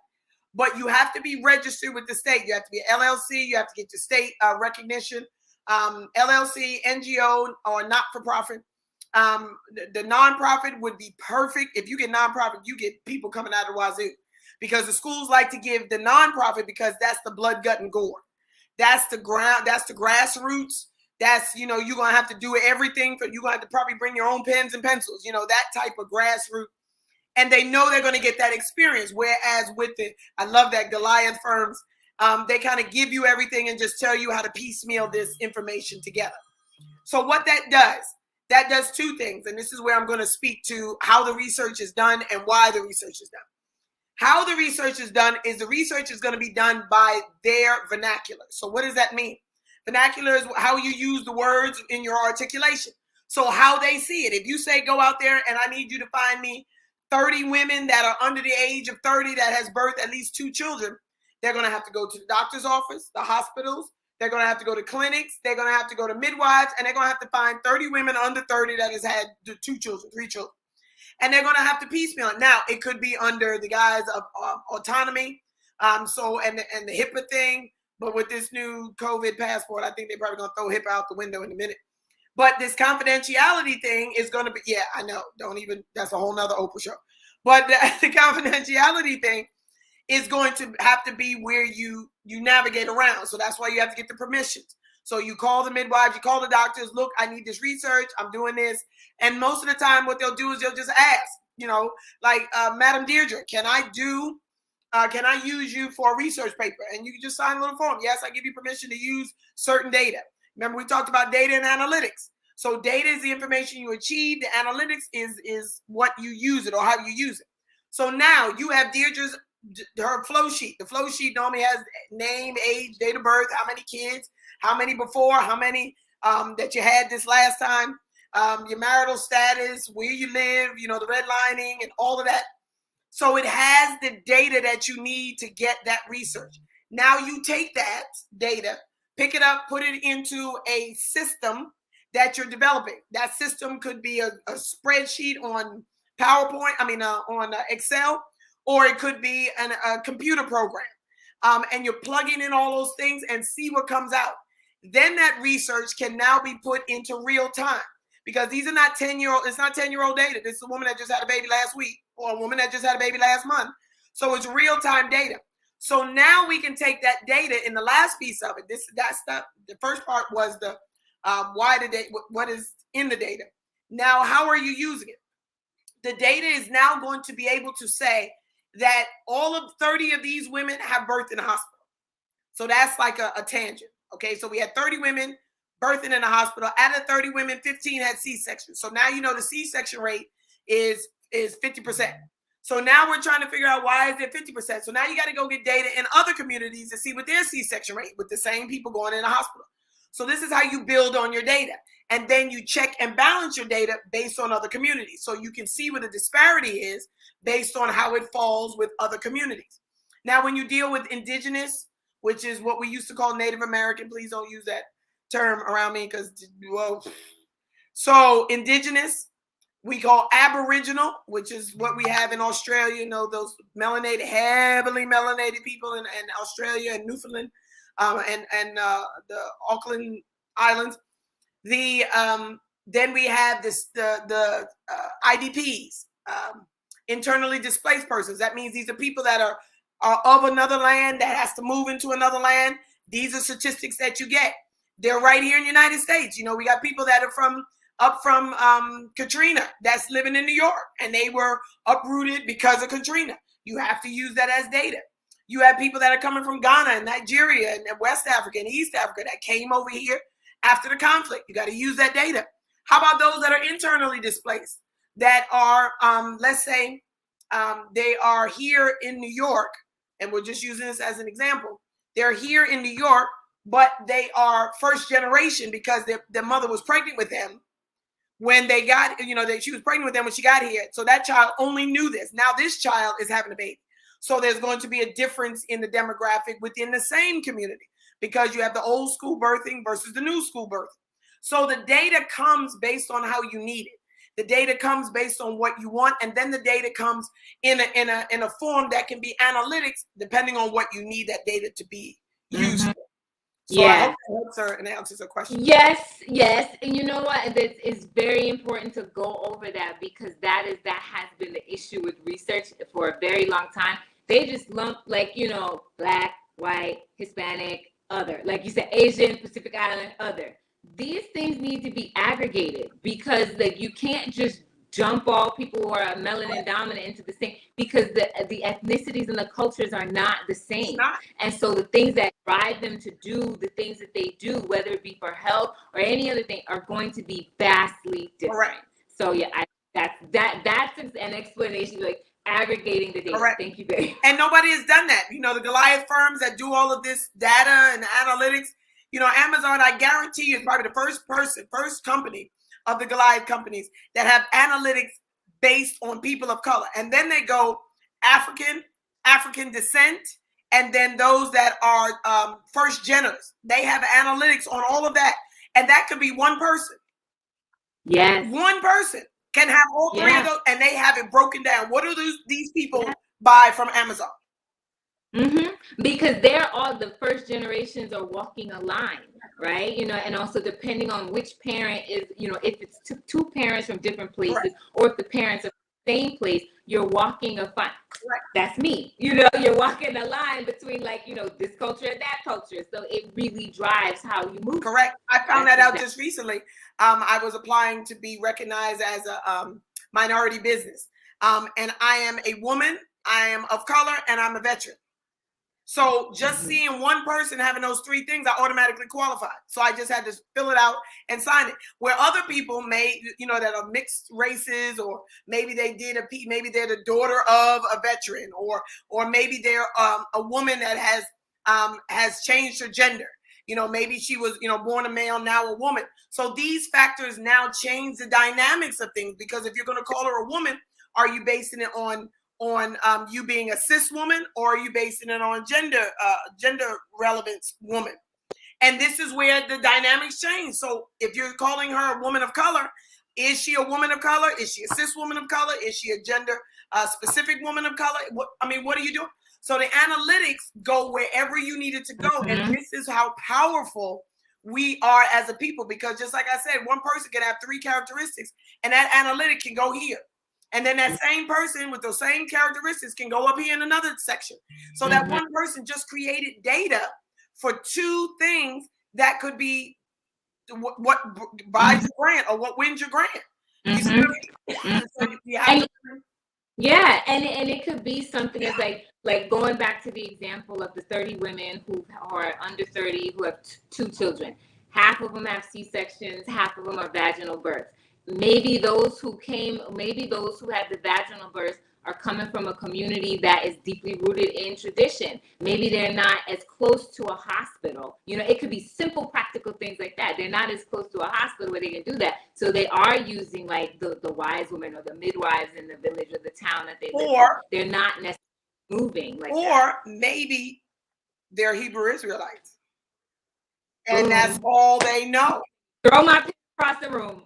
But you have to be registered with the state. You have to be LLC. You have to get your state recognition. LLC, NGO, or not-for-profit. The nonprofit would be perfect. If you get nonprofit, you get people coming out of the wazoo. Because the schools like to give the nonprofit because that's the blood, gut, and gore. That's the ground. That's the grassroots. That's, you're going to have to do everything. You're going to have to probably bring your own pens and pencils. That type of grassroots. And they know they're going to get that experience. Whereas with I love that Goliath firms, they kind of give you everything and just tell you how to piecemeal this information together. So what that does two things. And this is where I'm going to speak to how the research is done and why the research is done. How the research is done is the research is going to be done by their vernacular. So what does that mean? Vernacular is how you use the words in your articulation. So how they see it. If you say, go out there and I need you to find me 30 women that are under the age of 30 that has birthed at least 2 children, they're going to have to go to the doctor's office, the hospitals. They're going to have to go to clinics. They're going to have to go to midwives. And they're going to have to find 30 women under 30 that has had 2 children, 3 children. And they're going to have to piecemeal it. Now, it could be under the guise of autonomy. And the HIPAA thing. But with this new COVID passport, I think they're probably going to throw HIPAA out the window in a minute. But this confidentiality thing is going to be, yeah, I know. That's a whole nother Oprah show. But the confidentiality thing is going to have to be where you navigate around. So that's why you have to get the permissions. So you call the midwives, you call the doctors, look, I need this research, I'm doing this. And most of the time what they'll do is they'll just ask, like, Madam Deirdre, can I use you for a research paper? And you can just sign a little form. Yes, I give you permission to use certain data. Remember, we talked about data and analytics. So data is the information you achieve. The analytics is what you use it or how you use it. So now you have Deirdre's, her flow sheet. The flow sheet normally has name, age, date of birth, how many kids, how many before, how many that you had this last time, your marital status, where you live, the redlining and all of that. So it has the data that you need to get that research. Now you take that data, pick it up, put it into a system that you're developing. That system could be a spreadsheet on PowerPoint, on Excel, or it could be a computer program. And you're plugging in all those things and see what comes out. Then that research can now be put into real time because these are not 10-year-old, it's not 10-year-old data. This is a woman that just had a baby last week or a woman that just had a baby last month. So it's real-time data. So now we can take that data in the last piece of it. The first part was the why the data, what is in the data. Now, how are you using it? The data is now going to be able to say that all of 30 of these women have birthed in a hospital. So that's like a tangent. Okay, so we had 30 women birthing in a hospital. Out of 30 women, 15 had C-section. So now the C-section rate is 50%. So now we're trying to figure out why is it 50%. So now you got to go get data in other communities to see what their C-section rate with the same people going in a hospital. So this is how you build on your data. And then you check and balance your data based on other communities. So you can see what the disparity is based on how it falls with other communities. Now, when you deal with indigenous, which is what we used to call Native American, please don't use that term around me because, so indigenous, we call Aboriginal, which is what we have in Australia, those melanated, heavily melanated people in Australia and Newfoundland and the Auckland Islands. Then we have the IDPs, internally displaced persons. That means these are people that are of another land that has to move into another land. These are statistics that you get. They're right here in the United States. We got people that are up from Katrina that's living in New York, and they were uprooted because of Katrina. You have to use that as data. You have people that are coming from Ghana and Nigeria and West Africa and East Africa that came over here after the conflict. You got to use that data. How about those that are internally displaced that are, let's say, they are here in New York, and we're just using this as an example. They're here in New York, but they are first generation because their mother was pregnant with them when they got, she was pregnant with them when she got here. So that child only knew this. Now this child is having a baby. So there's going to be a difference in the demographic within the same community because you have the old school birthing versus the new school birthing. So the data comes based on how you need it. The data comes based on what you want, and then the data comes in a form that can be analytics depending on what you need that data to be used for. So I hope that helps her and answers her question. Yes. And you know what? It's very important to go over that because that has been the issue with research for a very long time. They just lump Black, white, Hispanic, other. Like you said, Asian, Pacific Island, other. These things need to be aggregated because you can't just jump all people who are melanin dominant into the same because the ethnicities and the cultures are not the same. And so the things that drive them to do the things that they do, whether it be for health or any other thing, are going to be vastly different. Correct. So that's an explanation, like aggregating the data. Correct. Thank you very much. And nobody has done that. The Goliath firms that do all of this data and analytics, Amazon, I guarantee you, is probably the first company of the Goliath companies that have analytics based on people of color. And then they go African descent, and then those that are first geners. They have analytics on all of that. And that could be one person. Yes. One person can have all three of those, and they have it broken down. What do these people buy from Amazon? Because they're all the first generations are walking a line, right? And also depending on which parent is, if it's two parents from different places, or if the parents are the same place, you're walking a fine. That's me. You're walking a line between this culture and that culture. So it really drives how you move. Correct. I found that out just recently. I was applying to be recognized as a minority business. And I am a woman, I am of color, and I'm a veteran. So just seeing one person having those three things, I automatically qualified. So I just had to fill it out and sign it. Where other people may, that are mixed races, or maybe maybe they're the daughter of a veteran, or maybe they're a woman that has changed her gender. Maybe she was, born a male, now a woman. So these factors now change the dynamics of things, because if you're going to call her a woman, are you basing it on you being a cis woman, or are you basing it on gender relevance woman? And this is where the dynamics change. So if you're calling her a woman of color, is she a woman of color? Is she a cis woman of color? Is she a gender specific woman of color? What are you doing? So the analytics go wherever you need it to go. And this is how powerful we are as a people, because just like I said, one person can have three characteristics, and that analytic can go here. And then that same person with those same characteristics can go up here in another section. So that one person just created data for two things that could be what buys your grant or what wins your grant. You see what I mean? So you have and it could be something that's like going back to the example of the 30 women who are under 30 who have two children. Half of them have C-sections, half of them are vaginal births. Maybe those who had the vaginal births are coming from a community that is deeply rooted in tradition. Maybe they're not as close to a hospital. It could be simple, practical things like that. They're not as close to a hospital where they can do that. So they are using the wise women or the midwives in the village or the town that they live in. They're not necessarily moving like that. Or maybe they're Hebrew Israelites. And that's all they know. Throw my pen across the room.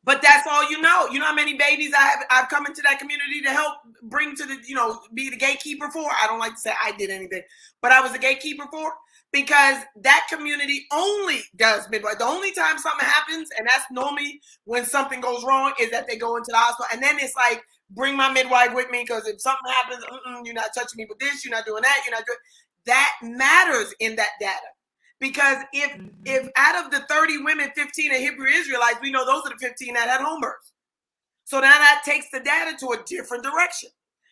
But that's all you know. You know how many babies I've come into that community to help bring to the, be the gatekeeper for? I don't like to say I did anything, but I was a gatekeeper for, because that community only does midwife. The only time something happens, and that's normally when something goes wrong, is that they go into the hospital. And then it's like, bring my midwife with me, because if something happens, you're not touching me with this, you're not doing that, that matters in that data. Because if out of the 30 women, 15 are Hebrew Israelites, we know those are the 15 that had home births. So now that takes the data to a different direction.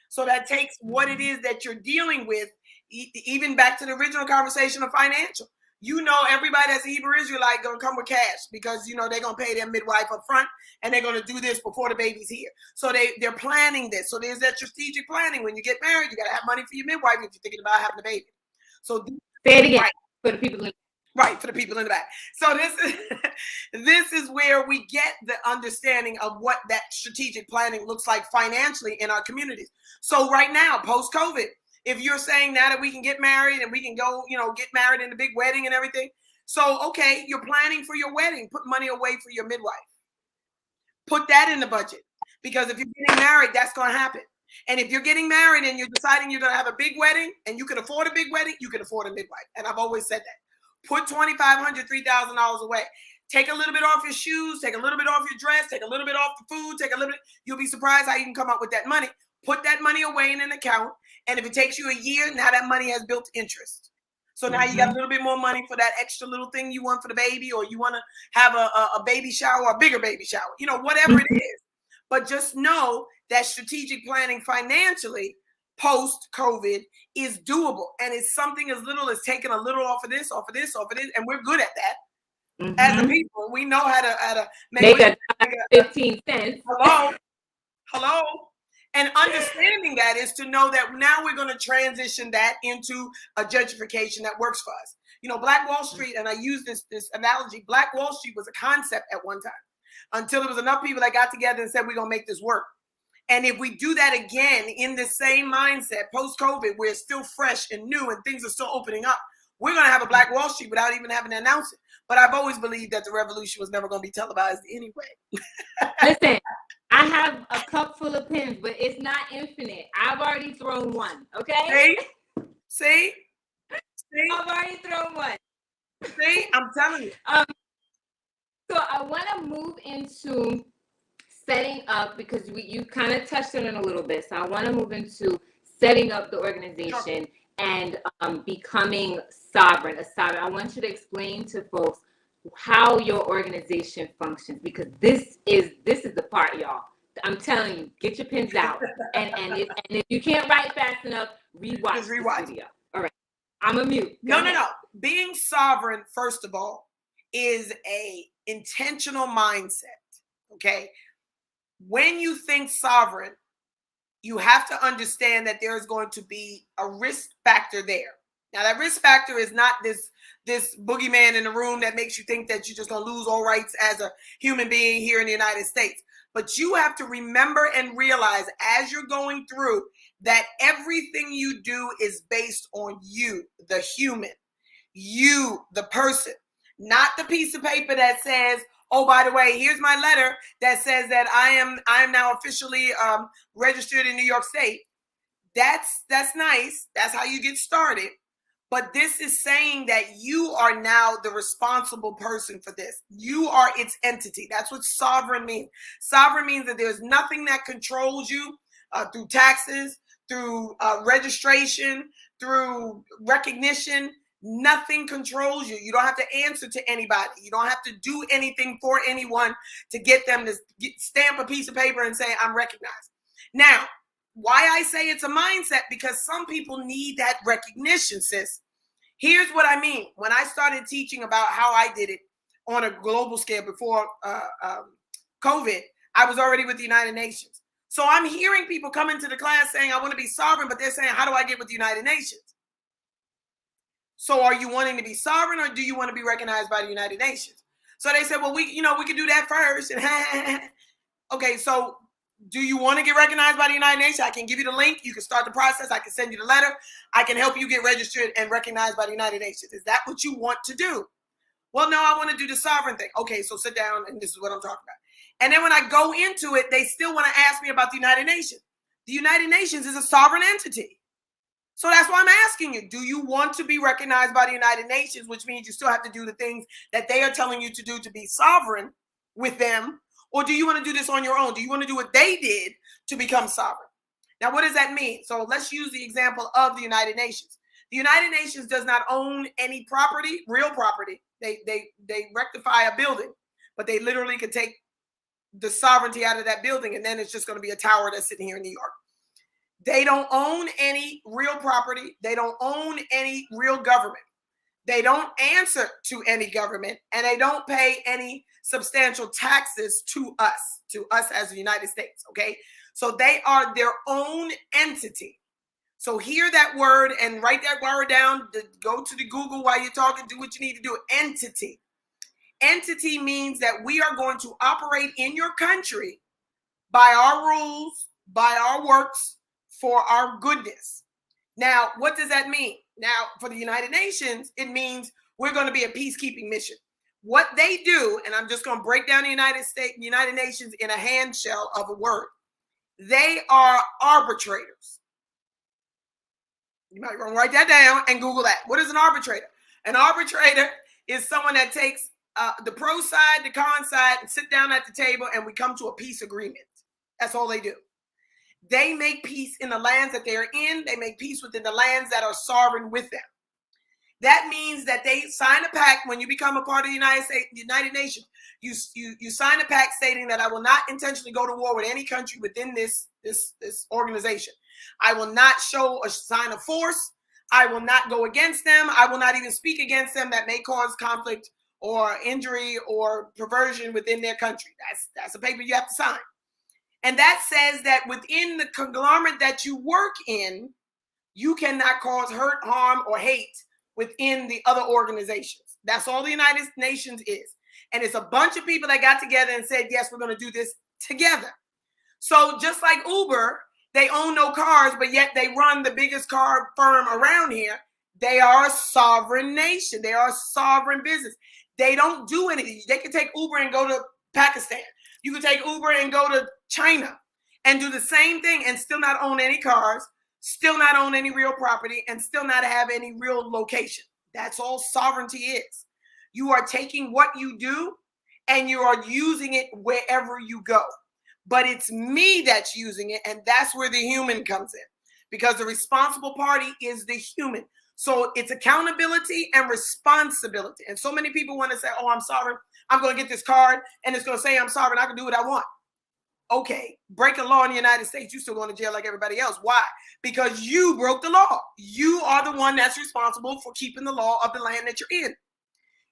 So that takes what it is that you're dealing with, even back to the original conversation of financial. you know, everybody that's a Hebrew Israelite gonna come with cash because you know they're gonna pay their midwife up front and they're gonna do this before the baby's here. So they're planning this. So there's that strategic planning. When you get married, you gotta have money for your midwife if you're thinking about having a baby. So say it again right. for the people. Right, for the people in the back. So this is where we get the understanding of what that strategic planning looks like financially in our communities. So right now, post-COVID, if you're saying now that we can get married and we can go, you know, get married in a big wedding and everything. So, okay, you're planning for your wedding. Put money away for your midwife. Put that in the budget. Because if you're getting married, that's going to happen. And if you're getting married and you're deciding you're going to have a big wedding and you can afford a big wedding, you can afford a midwife. And I've always said that. Put $2,500, $3,000 away. Take a little bit off your shoes. Take a little bit off your dress. Take a little bit off the food. Take a little bit. You'll be surprised how you can come up with that money. Put that money away in an account. And if it takes you a year, now that money has built interest. So now you got a little bit more money for that extra little thing you want for the baby, or you want to have a baby shower, a bigger baby shower, you know, whatever it is. But just know that strategic planning financially post-COVID is doable. And it's something as little as taking a little off of this, off of this, off of this. And we're good at that. As a people, we know how to make a 15 cents. Hello. And understanding that is to know that now we're going to transition that into a gentrification that works for us. You know, Black Wall Street, and I use this analogy, Black Wall Street was a concept at one time until there was enough people that got together and said, we're going to make this work. And if we do that again in the same mindset, post-COVID, where it's still fresh and new and things are still opening up, we're going to have a Black Wall Street without even having to announce it. But I've always believed that the revolution was never going to be televised anyway. Listen, I have a cup full of pins, but it's not infinite. I've already thrown one, okay? See? I've already thrown one. See? I'm telling you. So I want to move into setting up, because you kind of touched on it a little bit. So I want to move into setting up the organization and becoming sovereign. I want you to explain to folks how your organization functions, because this is the part, y'all. I'm telling you, get your pens out, and if you can't write fast enough, rewatch the video. All right, I'm a mute. No. Being sovereign, first of all, is a intentional mindset. Okay, when you think sovereign, you have to understand that there is going to be a risk factor there. Now, that risk factor is not this boogeyman in the room that makes you think that you're just going to lose all rights as a human being here in the United States. But you have to remember and realize as you're going through that everything you do is based on you, the human, you, the person, not the piece of paper that says, oh, by the way, here's my letter that says that I am now officially registered in New York State. That's nice. That's how you get started. But this is saying that you are now the responsible person for this. You are its entity. That's what sovereign means. Sovereign means that there's nothing that controls you through taxes, through registration, through recognition. Nothing controls you. You don't have to answer to anybody. You don't have to do anything for anyone to get them to stamp a piece of paper and say, I'm recognized. Now, why I say it's a mindset, because some people need that recognition, sis. Here's what I mean. When I started teaching about how I did it on a global scale before COVID, I was already with the United Nations. So I'm hearing people come into the class saying, I want to be sovereign, but they're saying, how do I get with the United Nations? So are you wanting to be sovereign, or do you want to be recognized by the United Nations? So they said, well, we could do that first. Okay, so do you want to get recognized by the United Nations? I can give you the link. You can start the process. I can send you the letter. I can help you get registered and recognized by the United Nations. Is that what you want to do? Well, no, I want to do the sovereign thing. Okay, so sit down, and this is what I'm talking about. And then when I go into it, they still want to ask me about the United Nations. The United Nations is a sovereign entity. So that's why I'm asking you, do you want to be recognized by the United Nations, which means you still have to do the things that they are telling you to do to be sovereign with them? Or do you want to do this on your own? Do you want to do what they did to become sovereign? Now, what does that mean? So let's use the example of the United Nations. The United Nations does not own any property, real property. They rectify a building, but they literally could take the sovereignty out of that building, and then it's just going to be a tower that's sitting here in New York. They don't own any real property. They don't own any real government. They don't answer to any government, and they don't pay any substantial taxes to us as the United States, okay? So they are their own entity. So hear that word and write that word down. Go to the Google while you're talking. Do what you need to do. Entity. Entity means that we are going to operate in your country by our rules, by our works, for our goodness. Now, what does that mean? Now, for the United Nations, it means we're going to be a peacekeeping mission. What they do, and I'm just going to break down the United Nations in a handshell of a word. They are arbitrators. You might want to write that down and Google that. What is an arbitrator? An arbitrator is someone that takes the pro side, the con side, and sit down at the table, and we come to a peace agreement. That's all they do. They make peace in the lands that they're in. They make peace within the lands that are sovereign with them. That means that they sign a pact when you become a part of the United Nations. You sign a pact stating that I will not intentionally go to war with any country within this organization. I will not show a sign of force. I will not go against them. I will not even speak against them that may cause conflict or injury or perversion within their country. That's a paper you have to sign. And that says that within the conglomerate that you work in, you cannot cause hurt, harm, or hate within the other organizations. That's all the United Nations is. And it's a bunch of people that got together and said, yes, we're going to do this together. So just like Uber, they own no cars, but yet they run the biggest car firm around here. They are a sovereign nation. They are a sovereign business. They don't do anything. They can take Uber and go to Pakistan. You can take Uber and go to China and do the same thing and still not own any cars, still not own any real property, and still not have any real location. That's all sovereignty is. You are taking what you do and you are using it wherever you go. But it's me that's using it, and that's where the human comes in, because the responsible party is the human. So it's accountability and responsibility. And so many people want to say, oh, I'm sovereign. I'm going to get this card, and it's going to say I'm sovereign. I can do what I want. Okay, break a law in the United States, you're still going to jail like everybody else. Why? Because you broke the law. You are the one that's responsible for keeping the law of the land that you're in.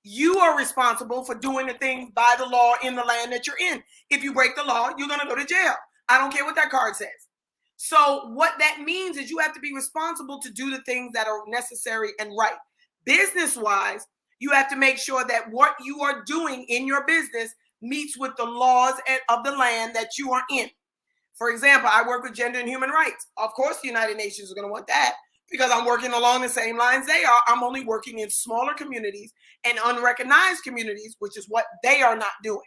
You are responsible for doing the things by the law in the land that you're in. If you break the law, you're going to go to jail. I don't care what that card says. So what that means is you have to be responsible to do the things that are necessary and right. Business-wise, you have to make sure that what you are doing in your business meets with the laws of the land that you are in. For example, I work with gender and human rights. Of course, the United Nations are going to want that because I'm working along the same lines they are. I'm only working in smaller communities and unrecognized communities, which is what they are not doing.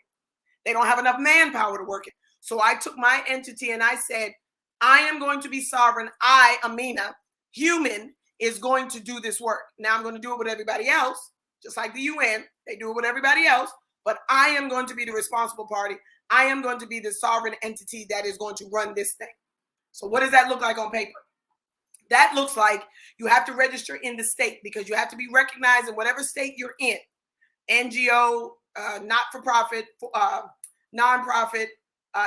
They don't have enough manpower to work it. So I took my entity and I said, I am going to be sovereign. I, Ameena, human, is going to do this work. Now I'm going to do it with everybody else, just like the UN. They do it with everybody else. But I am going to be the responsible party. I am going to be the sovereign entity that is going to run this thing. So what does that look like on paper? That looks like you have to register in the state because you have to be recognized in whatever state you're in. NGO, not-for-profit, nonprofit,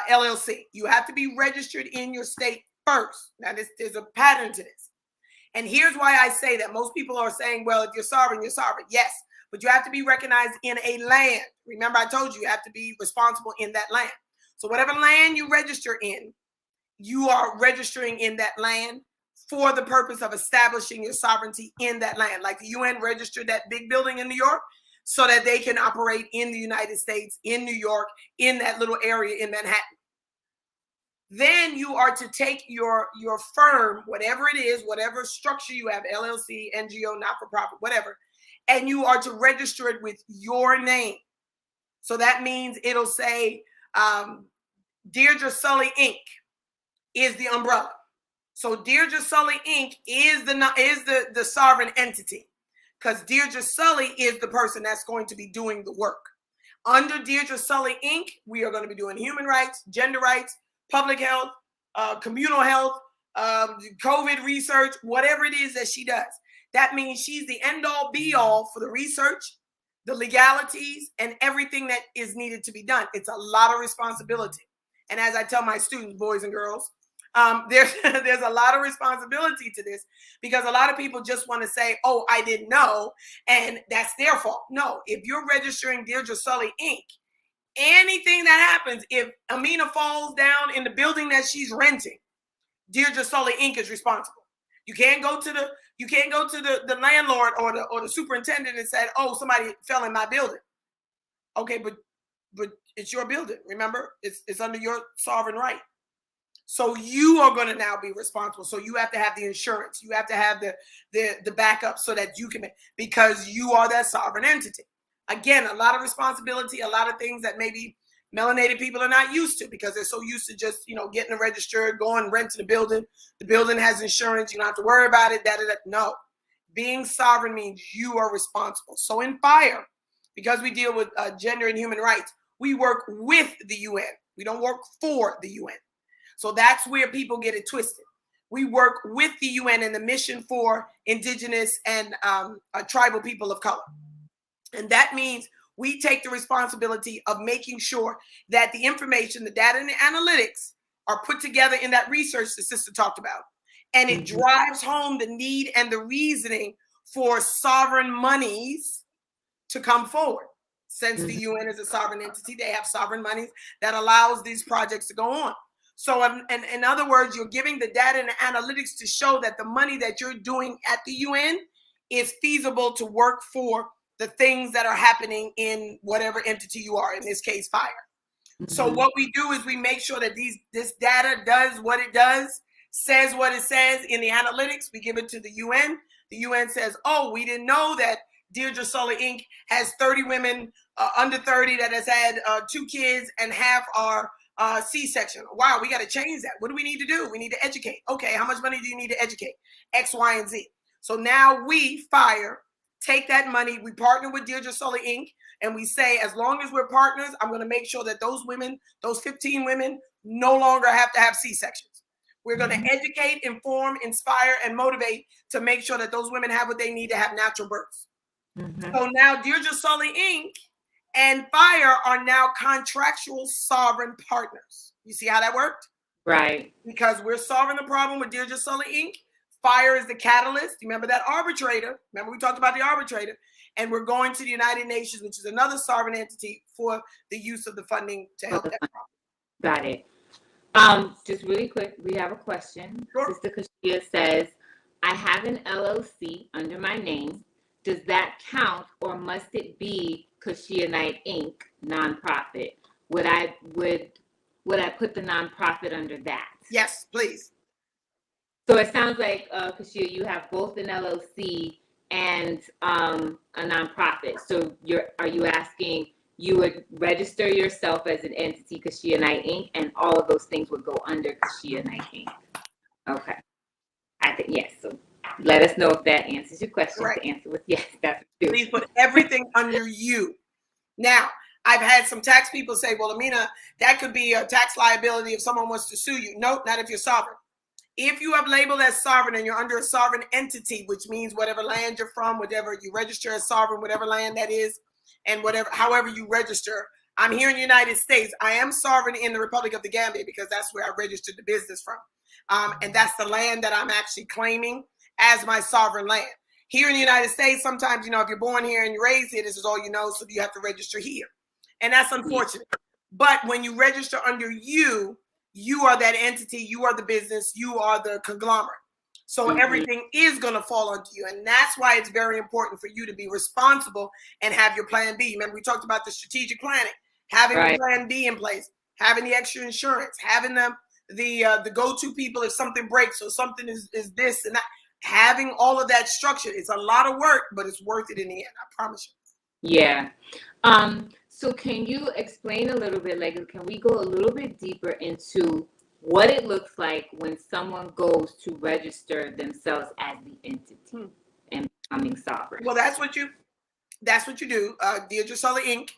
LLC. You have to be registered in your state first. Now, there's a pattern to this. And here's why I say that. Most people are saying, well, if you're sovereign, you're sovereign. Yes, but you have to be recognized in a land. Remember, I told you have to be responsible in that land. So whatever land you register in, you are registering in that land for the purpose of establishing your sovereignty in that land. Like the UN registered that big building in New York so that they can operate in the United States, in New York, in that little area in Manhattan. Then you are to take your firm, whatever it is, whatever structure you have, LLC, NGO, not-for-profit, whatever, and you are to register it with your name. So that means it'll say Deirdre Sully Inc. is the umbrella. So Deirdre Sully Inc. is the sovereign entity because Deirdre Sully is the person that's going to be doing the work. Under Deirdre Sully Inc., we are going to be doing human rights, gender rights, public health, communal health, COVID research, whatever it is that she does. That means she's the end-all, be-all for the research, the legalities, and everything that is needed to be done. It's a lot of responsibility. And as I tell my students, boys and girls, There's a lot of responsibility to this, because a lot of people just want to say, oh, I didn't know, and that's their fault. No, if you're registering Deirdre Sully Inc., anything that happens, if Ameena falls down in the building that she's renting, Deirdre Sully Inc. is responsible. You can't go to the landlord or the superintendent and say, oh, somebody fell in my building. Okay, but it's your building. Remember, it's under your sovereign right. So you are going to now be responsible. So you have to have the insurance. You have to have the backup so that you can, because you are that sovereign entity. Again, a lot of responsibility, a lot of things that maybe melanated people are not used to, because they're so used to just, getting it registered, going, renting the building. The building has insurance. You don't have to worry about it. No, being sovereign means you are responsible. So in FIGHR, because we deal with gender and human rights, we work with the UN. We don't work for the UN. So that's where people get it twisted. We work with the UN and the mission for indigenous and tribal people of color. And that means we take the responsibility of making sure that the information, the data and the analytics are put together in that research the sister talked about. And it drives home the need and the reasoning for sovereign monies to come forward. Since the UN is a sovereign entity, they have sovereign monies that allows these projects to go on. So in other words, you're giving the data and the analytics to show that the money that you're doing at the UN is feasible to work for the things that are happening in whatever entity you are, in this case, FIGHR. So what we do is we make sure that this data does what it does, says what it says in the analytics. We give it to the UN. The UN says, oh, we didn't know that Deirdre Sully Inc. has 30 women under 30 that has had 2 kids and half are C-section. Wow, we got to change that. What do we need to do? We need to educate. Okay, how much money do you need to educate? X, Y, and Z. So now we, FIGHR, take that money. We partner with Deirdre Sully Inc. And we say, as long as we're partners, I'm going to make sure that those women, those 15 women, no longer have to have C-sections. We're going to educate, inform, inspire, and motivate to make sure that those women have what they need to have natural births. So now Deirdre Sully Inc. and FIGHR are now contractual sovereign partners. You see how that worked? Right. Because we're solving the problem with Deirdre Sully Inc. FIGHR is the catalyst. You remember that arbitrator? Remember we talked about the arbitrator? And we're going to the United Nations, which is another sovereign entity, for the use of the funding to help that problem. Got it. Just really quick, we have a question. Sure. Sister Kashia says, I have an LLC under my name. Does that count, or must it be Kashia Knight Inc. nonprofit? Would I put the nonprofit under that? Yes, please. So it sounds like Kashia, you have both an LLC and a nonprofit. So are you asking you would register yourself as an entity, Kashia Knight Inc., and all of those things would go under Kashia Knight Inc. Okay. I think yes. So let us know if that answers your question. Right. The answer was yes. That's true. Please put everything under you. Now, I've had some tax people say, well, Ameena, that could be a tax liability if someone wants to sue you. Nope, not if you're sovereign. If you have labeled as sovereign and you're under a sovereign entity, which means whatever land you're from, whatever you register as sovereign, whatever land that is, and however you register. I'm here in the United States. I am sovereign in the Republic of the Gambia because that's where I registered the business from. And that's the land that I'm actually claiming as my sovereign land. Here in the United States, sometimes, if you're born here and you're raised here, this is all you know, so you have to register here. And that's unfortunate. But when you register under you are that entity, you are the business, you are the conglomerate. So everything is going to fall onto you. And that's why it's very important for you to be responsible and have your plan B. Remember, we talked about the strategic planning, having the plan B in place, having the extra insurance, having the go-to people if something breaks or something is this and that. Having all of that structured. It's a lot of work, but it's worth it in the end. I promise you. Yeah. So can you explain a little bit, can we go a little bit deeper into what it looks like when someone goes to register themselves as the entity and becoming sovereign? Well, that's what you do. Deirdre Sully Inc.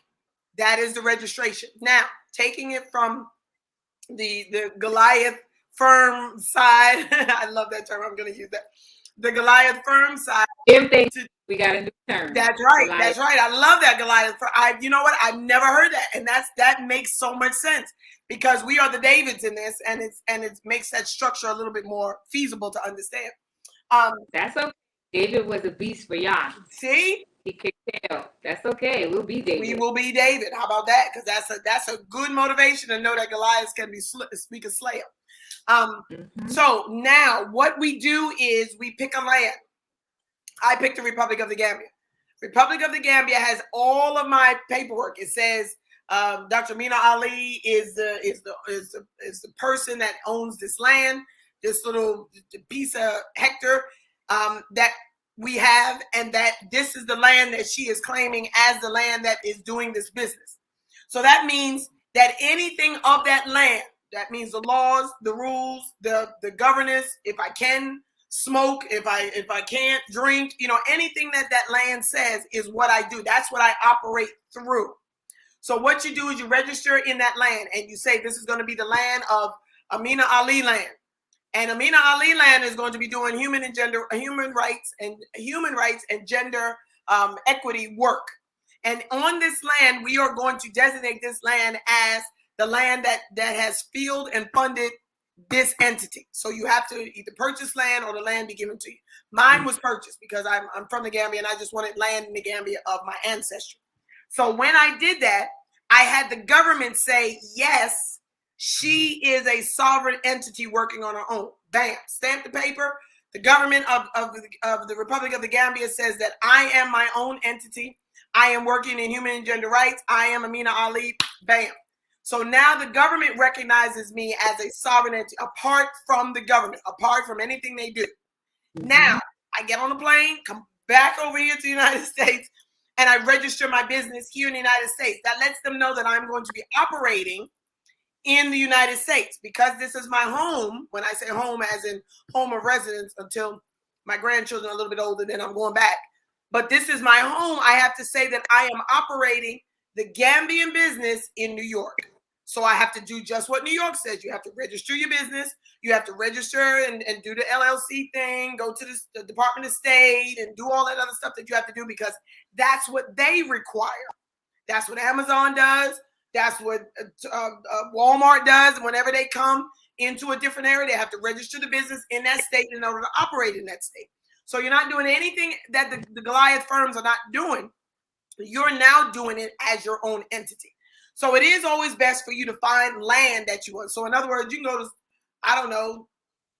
That is the registration. Now, taking it from the Goliath firm side, I love that term. I'm going to use that. The Goliath firm side. We got a new term. That's right. Goliath. That's right. I love that Goliath. You know what? I've never heard that, and that makes so much sense because we are the Davids in this, and it makes that structure a little bit more feasible to understand. That's okay. David was a beast for y'all. See? He could tell. That's okay. We'll be David. We will be David. How about that? Because that's a good motivation to know that Goliath can be speak a slayer. So now what we do is we pick a land. I picked the Republic of the Gambia. Republic of the Gambia has all of my paperwork. It says Dr. Ameena Ali is the person that owns this land, this little piece of hectare that we have, and that this is the land that she is claiming as the land that is doing this business. So that means that anything of that land, that means the laws, the rules, the governance, if I can smoke, if I can't drink, anything that land says is what I do. That's what I operate through. So what you do is you register in that land and you say, this is going to be the land of Ameena Ali land. And Ameena Ali land is going to be doing human rights and gender equity work. And on this land, we are going to designate this land as the land that has fueled and funded this entity. So you have to either purchase land or the land be given to you. Mine was purchased because I'm from the Gambia and I just wanted land in the Gambia of my ancestry. So when I did that, I had the government say, yes, she is a sovereign entity working on her own. Bam, stamp the paper. The government of the Republic of the Gambia says that I am my own entity. I am working in human and gender rights. I am Ameena Ali. Bam. So now the government recognizes me as a sovereign entity, apart from the government, apart from anything they do. Now I get on a plane, come back over here to the United States, and I register my business here in the United States. That lets them know that I'm going to be operating in the United States, because this is my home. When I say home, as in home of residence until my grandchildren are a little bit older, then I'm going back. But this is my home. I have to say that I am operating the Gambian business in New York. So I have to do just what New York says. You have to register your business. You have to register and do the LLC thing, go to the Department of State and do all that other stuff that you have to do, because that's what they require. That's what Amazon does. That's what Walmart does. Whenever they come into a different area, they have to register the business in that state in order to operate in that state. So you're not doing anything that the Goliath firms are not doing. You're now doing it as your own entity. So it is always best for you to find land that you want. So in other words, you can go to, I don't know,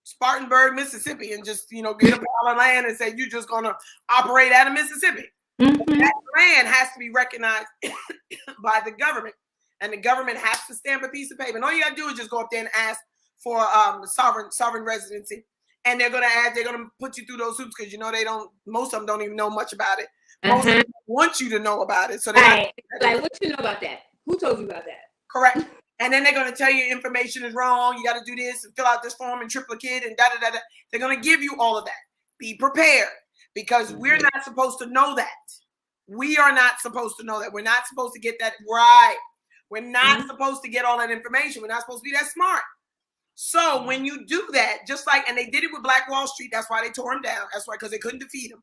Spartanburg, Mississippi, and just, get a pile of land and say you're just going to operate out of Mississippi. That land has to be recognized by the government, and the government has to stamp a piece of paper. And all you got to do is just go up there and ask for sovereign residency. And they're going to put you through those hoops, because most of them don't even know much about it. Most of them want you to know about it. So like, what you know about that? Who told you about that? Correct. And then they're going to tell you information is wrong. You got to do this and fill out this form in triplicate and da-da-da-da. They're going to give you all of that. Be prepared, because we're not supposed to know that. We are not supposed to know that. We're not supposed to get that right. We're not supposed to get all that information. We're not supposed to be that smart. So when you do that, just like, and they did it with Black Wall Street. That's why they tore him down. That's why, because they couldn't defeat him.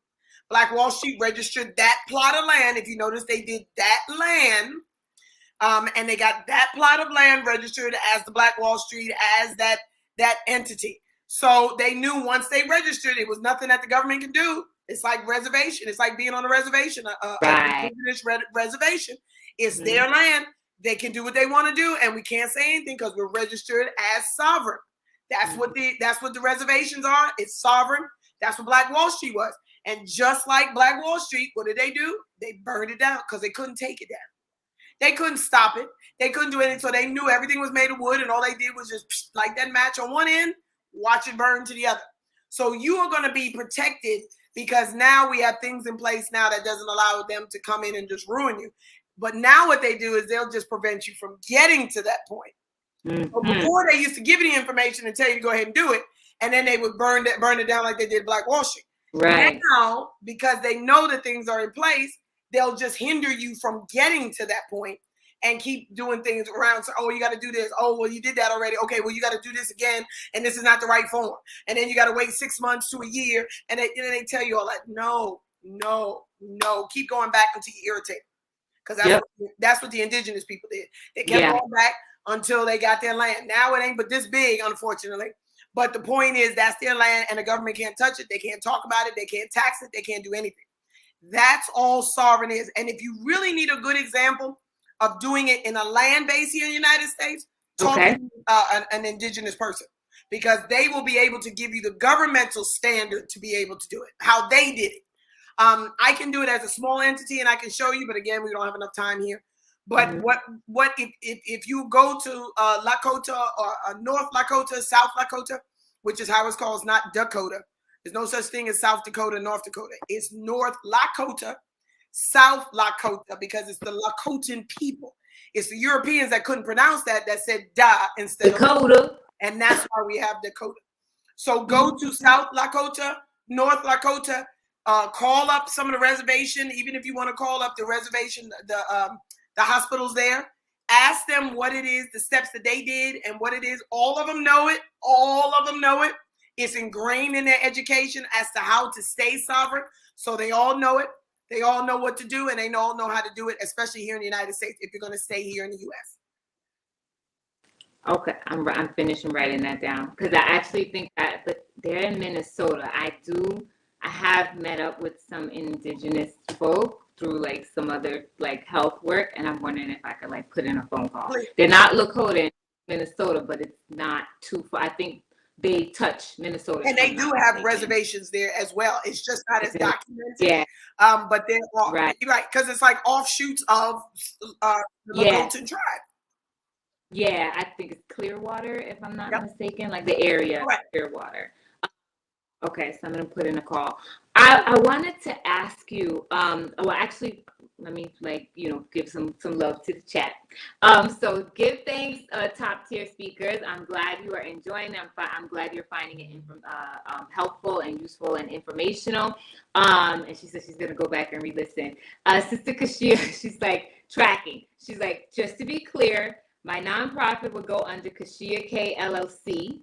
Black Wall Street registered that plot of land. If you notice, they did that land. And they got that plot of land registered as the Black Wall Street, as that entity. So they knew once they registered, it was nothing that the government can do. It's like reservation. It's like being on a reservation, reservation. It's their land. They can do what they want to do, and we can't say anything because we're registered as sovereign. That's what the reservations are. It's sovereign. That's what Black Wall Street was. And just like Black Wall Street, what did they do? They burned it down because they couldn't take it down. They couldn't stop it. They couldn't do anything. So they knew everything was made of wood, and all they did was just light that match on one end, watch it burn to the other. So you are going to be protected, because now we have things in place now that doesn't allow them to come in and just ruin you. But now what they do is they'll just prevent you from getting to that point. But before, they used to give you the information and tell you to go ahead and do it, and then they would burn it down like they did Black Wall Street. Right. Now, because they know that things are in place, they'll just hinder you from getting to that point and keep doing things around. So, oh, you got to do this. Oh, well, you did that already. Okay, well, you got to do this again, and this is not the right form. And then you got to wait 6 months to a year, and then they tell you all that. No. Keep going back until you're irritated. Because that's what the indigenous people did. They kept going back until they got their land. Now it ain't but this big, unfortunately. But the point is that's their land and the government can't touch it. They can't talk about it. They can't tax it. They can't do anything. That's all sovereign is. And if you really need a good example of doing it in a land base here in the United States, talk to an indigenous person, because they will be able to give you the governmental standard to be able to do it, how they did it. I can do it as a small entity and I can show you, but again, we don't have enough time here. But what if you go to Lakota or North Lakota, South Lakota, which is how it's called, it's not Dakota. There's no such thing as South Dakota, North Dakota. It's North Lakota, South Lakota, because it's the Lakotan people. It's the Europeans that couldn't pronounce that said da instead of Dakota. And that's why we have Dakota. So go to South Lakota, North Lakota, call up some of the reservation, even if you want to call up the reservation, the hospitals there. Ask them what it is, the steps that they did and what it is. All of them know it. All of them know it. It's ingrained in their education as to how to stay sovereign. So they all know it. They all know what to do, and they all know how to do it, especially here in the United States, if you're going to stay here in the U.S. Okay, I'm finishing writing that down, because I actually think that, but they're in Minnesota. I have met up with some indigenous folk through like some other like health work, and I'm wondering if I could like put in a phone call. Please. They're not Lakota in Minnesota, but it's not too far. I think they touch Minnesota. And they do have reservations there as well. It's just not as documented. Yeah. But they're all, right, because it's like offshoots of the Lakota tribe. Yeah, I think it's Clearwater, if I'm not mistaken, like the area, Clearwater. Okay, so I'm going to put in a call. I wanted to ask you, well, actually, let me give some love to the chat. So give thanks, top tier speakers. I'm glad you are enjoying them. I'm glad you're finding it helpful and useful and informational. And she said she's going to go back and re-listen. Sister Kashia, she's like tracking. She's like, just to be clear, my nonprofit would go under Kashia K LLC.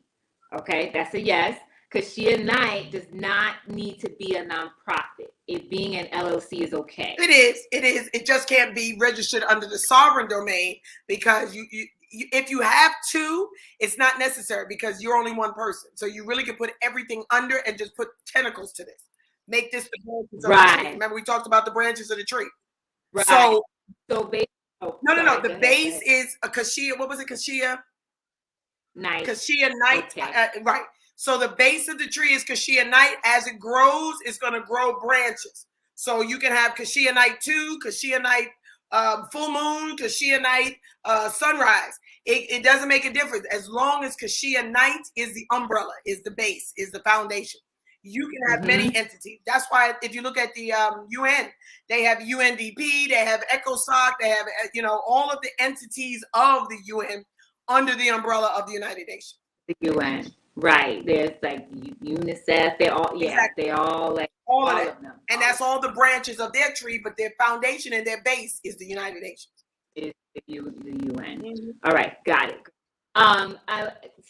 Okay, that's a yes. Kashia Nyc does not need to be a nonprofit. It being an LLC is okay. It is. It just can't be registered under the sovereign domain, because you if you have two, it's not necessary because you're only one person. So you really can put everything under and just put tentacles to this. Make this the branches of the tree. Remember we talked about the branches of the tree. Right. So base. No. The base is a Kashia. What was it? Kashia Nyc. Kashia Nyc. Okay. Right. So the base of the tree is Kashia Nyc. As it grows, it's going to grow branches. So you can have Kashia Nyc 2, Kashia Nyc full moon, Kashia Nyc sunrise. It doesn't make a difference as long as Kashia Nyc is the umbrella, is the base, is the foundation. You can have many entities. That's why if you look at the UN, they have UNDP, they have ECOSOC, they have all of the entities of the UN under the umbrella of the United Nations. The UN. Right. There's like UNICEF. They're all, exactly. They all like all of them. And that's all the branches of their tree, but their foundation and their base is the United Nations. Is the UN. All right, got it.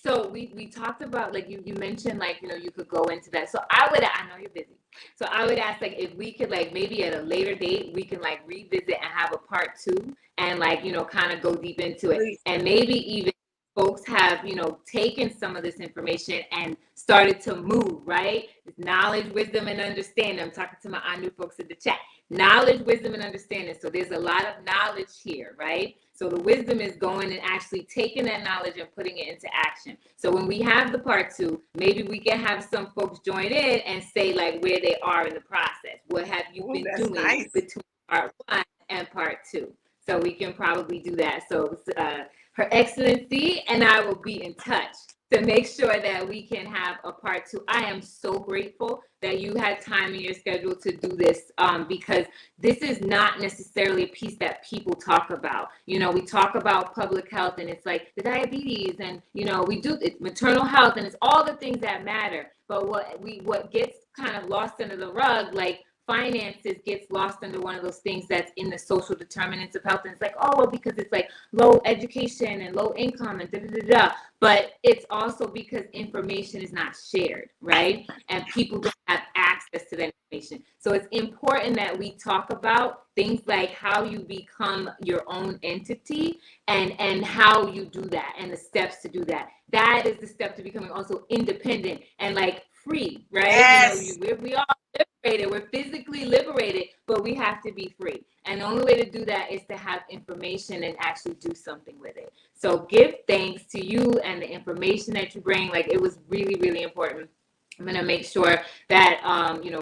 So we talked about, like you mentioned, like, you could go into that. So I know you're busy. So I would ask, like, if we could, like, maybe at a later date, we can like revisit and have a part 2 and like, kind of go deep into it. Please. And maybe even folks have, taken some of this information and started to move, right? It's knowledge, wisdom, and understanding. I'm talking to my Anu folks in the chat. Knowledge, wisdom, and understanding. So there's a lot of knowledge here, right? So the wisdom is going and actually taking that knowledge and putting it into action. So when we have the part 2, maybe we can have some folks join in and say like where they are in the process. What have you been doing between part 1 and part 2? So we can probably do that. So Her Excellency and I will be in touch to make sure that we can have a part 2. I am so grateful that you had time in your schedule to do this, because this is not necessarily a piece that people talk about. We talk about public health and it's like the diabetes and, we do it's maternal health and it's all the things that matter. But what gets kind of lost under the rug, like finances gets lost under one of those things that's in the social determinants of health. And it's like, oh, well, because it's like low education and low income and da-da-da-da. But it's also because information is not shared, right? And people don't have access to that information. So it's important that we talk about things like how you become your own entity and how you do that and the steps to do that. That is the step to becoming also independent and like free, right? Yes. We are liberated, we're physically liberated, but we have to be free. And the only way to do that is to have information and actually do something with it. So give thanks to you and the information that you bring. Like, it was really, really important. I'm going to make sure that,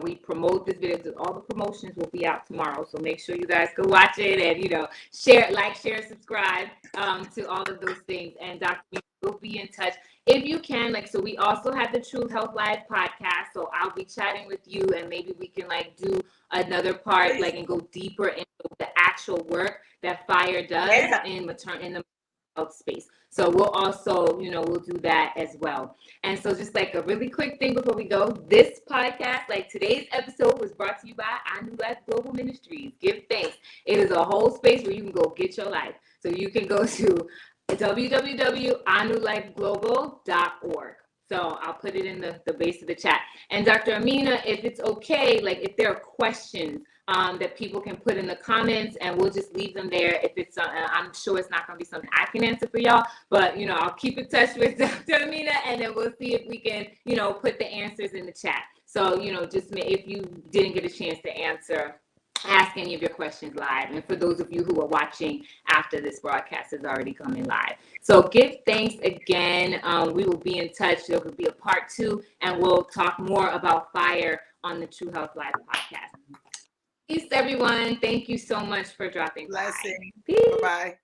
we promote this video. All the promotions will be out tomorrow. So make sure you guys go watch it and, share, subscribe to all of those things. And Dr. will be in touch if you can. So we also have the True Health Live podcast. So I'll be chatting with you and maybe we can do another part, and go deeper into the actual work that FIGHR does in the health space. So we'll also, we'll do that as well. And so just a really quick thing before we go, this podcast, today's episode was brought to you by New Life Global Ministries. Give thanks. It is a whole space where you can go get your life. So you can go to www.anewlifeglobal.org. So I'll put it in the base of the chat. And Dr. Ameena, if it's okay, if there are questions that people can put in the comments, and we'll just leave them there. If it's, I'm sure it's not going to be something I can answer for y'all, but I'll keep in touch with Dr. Ameena, and then we'll see if we can, put the answers in the chat. So, just if you didn't get a chance to ask any of your questions live, and for those of you who are watching after this broadcast is already coming live. So give thanks again. We will be in touch. There will be a part 2, and we'll talk more about FIGHR on the True Health Live podcast. Peace, everyone. Thank you so much for dropping by. Blessing. Peace. Bye-bye.